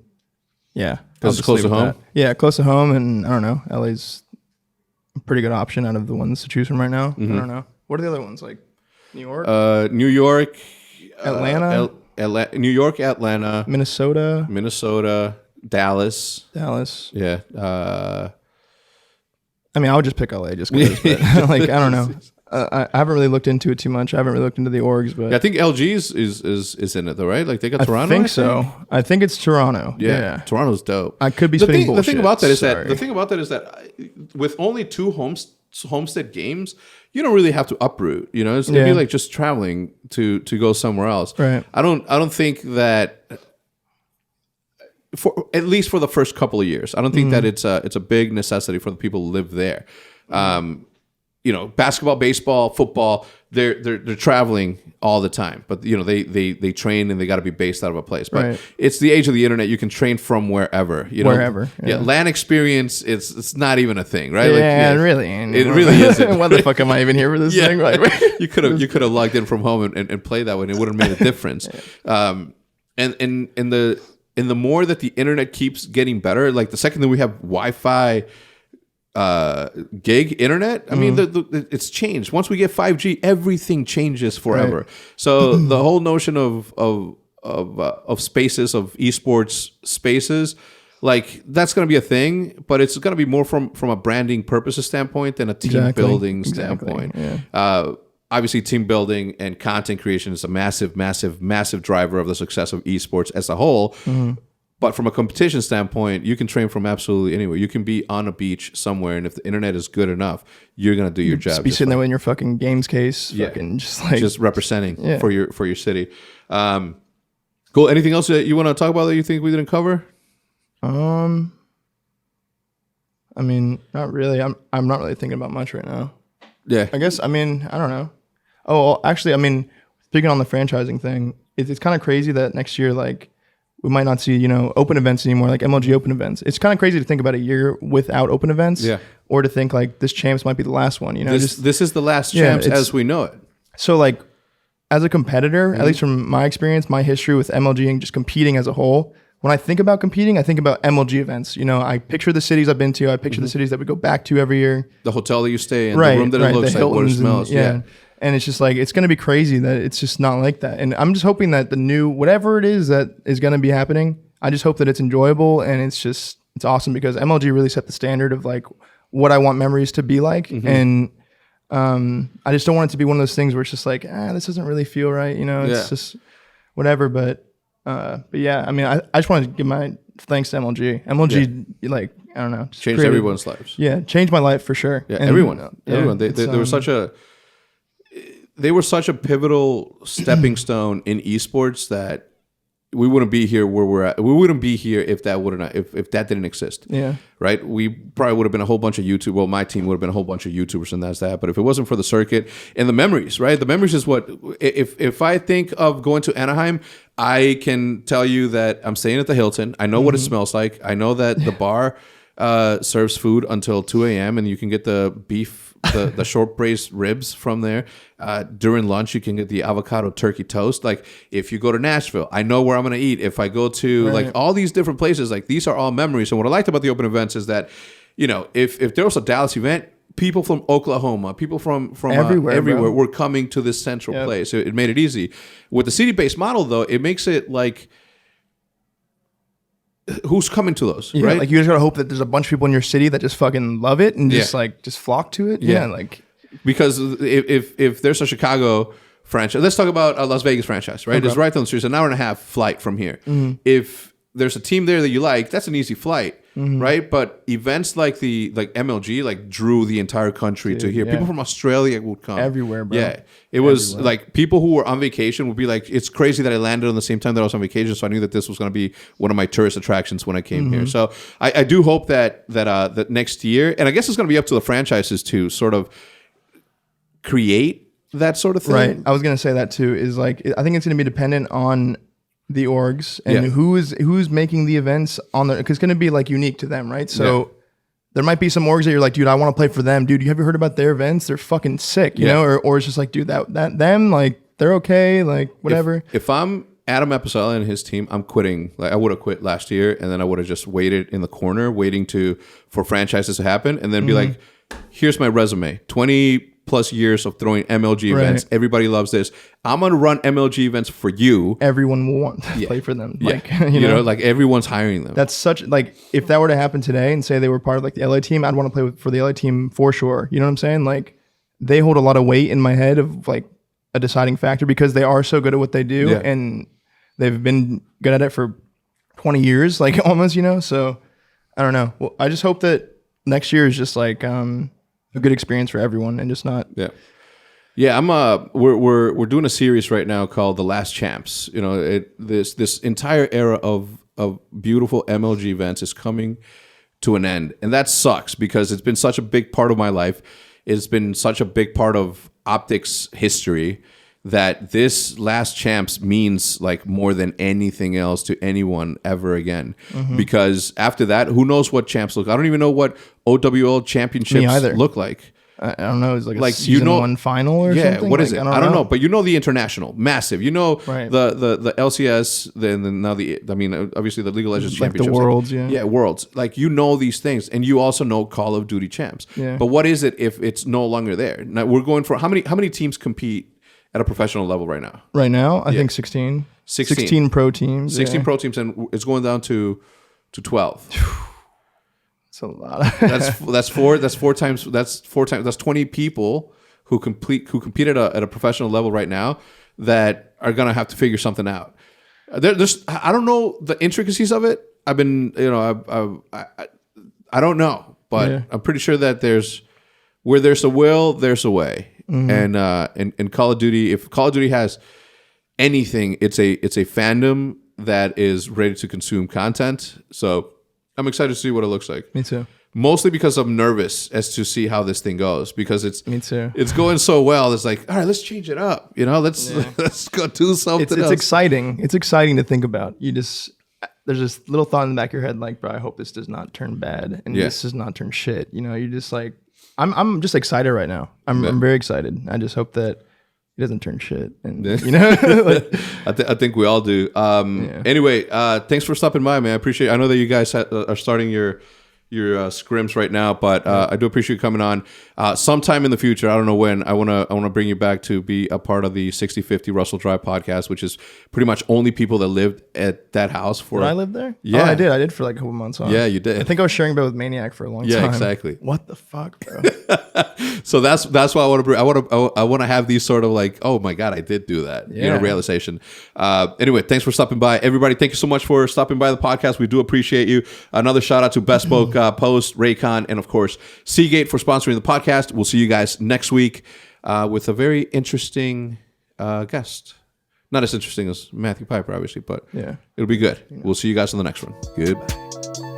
yeah, because it's close to home. That. Yeah, close to home, and I don't know. LA's a pretty good option out of the ones to choose from right now. I don't know. What are the other ones like? New York. New York, Atlanta. New York, Atlanta, Minnesota. Dallas. Yeah. I mean, I would just pick LA just because. Like, I don't know. I haven't really looked into it too much. I haven't really looked into the orgs, but I think LG is in it though, right? Like they got Toronto. I think so. I think it's Toronto. Yeah. Toronto's dope. I could be spitting bullshit. The thing about that is that with only 2 homestead games, you don't really have to uproot. It'd be like just traveling to go somewhere else. Right. I don't think that. For at least for the first couple of years, I don't think that it's a big necessity for the people who live there. Basketball, baseball, football, they're traveling all the time, but they train and they got to be based out of a place. But it's the age of the internet; you can train from wherever. Wherever. Yeah. LAN experience, it's not even a thing, right? Yeah, it really ain't. It really isn't. Why the fuck am I even here for this thing? Like, you could have logged in from home and played that way, and it would have made a difference. And the more that the internet keeps getting better, like the second that we have Wi-Fi gig internet, I mean, it's changed. Once we get 5G, everything changes forever. Right. So the whole notion of spaces, of esports spaces, like that's going to be a thing, but it's going to be more from a branding purposes standpoint than a team building standpoint. Yeah. Obviously, team building and content creation is a massive, massive, massive driver of the success of esports as a whole. But from a competition standpoint, you can train from absolutely anywhere. You can be on a beach somewhere, and if the internet is good enough, you're gonna do your job. Just be sitting there in your fucking games case, fucking just representing for your city. Cool. Anything else that you want to talk about that you think we didn't cover? I mean, not really. I'm not really thinking about much right now. Yeah. I guess, I mean, I don't know. Oh, well, actually, I mean, speaking on the franchising thing, it's kind of crazy that next year, like, we might not see, you know, open events anymore, like MLG open events. It's kind of crazy to think about a year without open events. Yeah. Or to think like this champs might be the last one, you know? This is the last champs as we know it. So like as a competitor, at least from my experience, my history with MLG and just competing as a whole, when I think about competing, I think about MLG events. You know, I picture the cities I've been to. I picture the cities that we go back to every year. The hotel that you stay in, the room that it looks like, what it smells. Yeah. And it's just like, it's going to be crazy that it's just not like that. And I'm just hoping that the new, whatever it is that is going to be happening, I just hope that it's enjoyable and it's awesome because MLG really set the standard of like what I want memories to be like. And I just don't want it to be one of those things where it's just like, this doesn't really feel right. You know, it's just whatever. But yeah, I mean, I just want to give my thanks to MLG. MLG, like, I don't know. Changed everyone's lives. Yeah, changed my life for sure. Yeah, and everyone. They were such a pivotal stepping stone in esports that we wouldn't be here where we're at. We wouldn't be here if that didn't exist. Yeah. Right? We probably would have been a whole bunch of YouTube. Well, my team would have been a whole bunch of YouTubers and that's that. But if it wasn't for the circuit and the memories, right? The memories is what, if I think of going to Anaheim, I can tell you that I'm staying at the Hilton. I know what it smells like. I know that the bar serves food until 2 a.m. and you can get the beef, the short braised ribs from there. During lunch, you can get the avocado turkey toast. Like if you go to Nashville, I know where I'm going to eat. If I go to like all these different places, like these are all memories. And what I liked about the open events is that, you know, if there was a Dallas event, people from Oklahoma, people from everywhere were coming to this central place. It made it easy. With the city-based model, though, it makes it like, who's coming to those, right? Like you just gotta hope that there's a bunch of people in your city that just fucking love it and just flock to it. Yeah, like because if there's a Chicago franchise, let's talk about a Las Vegas franchise, right? It's right down the street. It's an hour and a half flight from here. If there's a team there that you like, that's an easy flight, right? But events like MLG like drew the entire country to here. People from Australia would come everywhere, bro. Yeah, it was like people who were on vacation would be like, it's crazy that I landed on the same time that I was on vacation, so I knew that this was going to be one of my tourist attractions when I came here. So I do hope that next year, and I guess it's going to be up to the franchises to sort of create that sort of thing. Right. I was going to say that too. Is like I think it's going to be dependent on the orgs and who's making the events on the, because it's going to be like unique to them, right? So there might be some orgs that you're like, dude, I want to play for them, dude. Have you heard about their events? They're fucking sick, you know? Or it's just like, dude, that them, like they're okay, like whatever. If I'm Adam Epicella and his team, I'm quitting. Like I would have quit last year, and then I would have just waited in the corner, waiting for franchises to happen, and then be like, here's my resume: 20+ years of throwing MLG events. Everybody loves this. I'm gonna run MLG events for you. Everyone will want to play for them. Like you know, like everyone's hiring them. That's such like if that were to happen today and say they were part of like the LA team, I'd want to play for the LA team for sure. You know what I'm saying? Like they hold a lot of weight in my head of like a deciding factor because they are so good at what they do and they've been good at it for 20 years, like almost, you know? So I don't know. Well, I just hope that next year is just like a good experience for everyone and just not. Yeah. I'm we're doing a series right now called The Last Champs. You know, this entire era of beautiful MLG events is coming to an end. And that sucks because it's been such a big part of my life. It's been such a big part of OpTic's history that this Last Champs means like more than anything else to anyone ever again. Because after that, who knows what champs look? I don't even know what OWL championships look like. I don't know. It's like a season one final or something? What is it? I don't know. But you know the international, massive. You know the LCS, then now obviously the League of Legends like championships. The Worlds, Worlds. Like you know these things, and you also know Call of Duty champs. But what is it if it's no longer there? Now we're going for how many teams compete at a professional level right now? Right now, I think 16. 16 pro teams. 16 pro teams, and it's going down to 12. That's a lot. That's four times. That's 20 people who compete at a professional level right now that are gonna have to figure something out. There's I don't know the intricacies of it. I don't know, but I'm pretty sure that where there's a will, there's a way. And Call of Duty, if Call of Duty has anything, it's a fandom that is ready to consume content. So I'm excited to see what it looks like. Me too. Mostly because I'm nervous as to see how this thing goes, because Me too. it's going so well. It's like, all right, let's change it up. Let's go do something It's else. exciting. It's exciting to think about. There's this little thought in the back of your head, like, bro, I hope this does not turn bad, and this does not turn shit. You're just like, I'm just excited right now. I'm very excited. I just hope that it doesn't turn shit, and like, I think we all do. Anyway, thanks for stopping by, man. I appreciate it. I know that you guys are starting your scrims right now, but I do appreciate you coming on. Sometime in the future, I don't know when, I want to bring you back to be a part of the 6050 Russell Drive podcast, which is pretty much only people that lived at that house for. Did I live there? Yeah, I did for like a couple months. Huh? Yeah, you did. I think I was sharing a bed with Maniac for a long time. Yeah, exactly. What the fuck, bro? So that's why I want to have these sort of like, oh my god, I did do that. Realization. Anyway, thanks for stopping by, everybody. Thank you so much for stopping by the podcast. We do appreciate you. Another shout out to Bespoke Post, Raycon, and of course Seagate for sponsoring the podcast. We'll see you guys next week with a very interesting guest. Not as interesting as Matthew Piper, obviously, but it'll be good. We'll see you guys on the next one. Goodbye.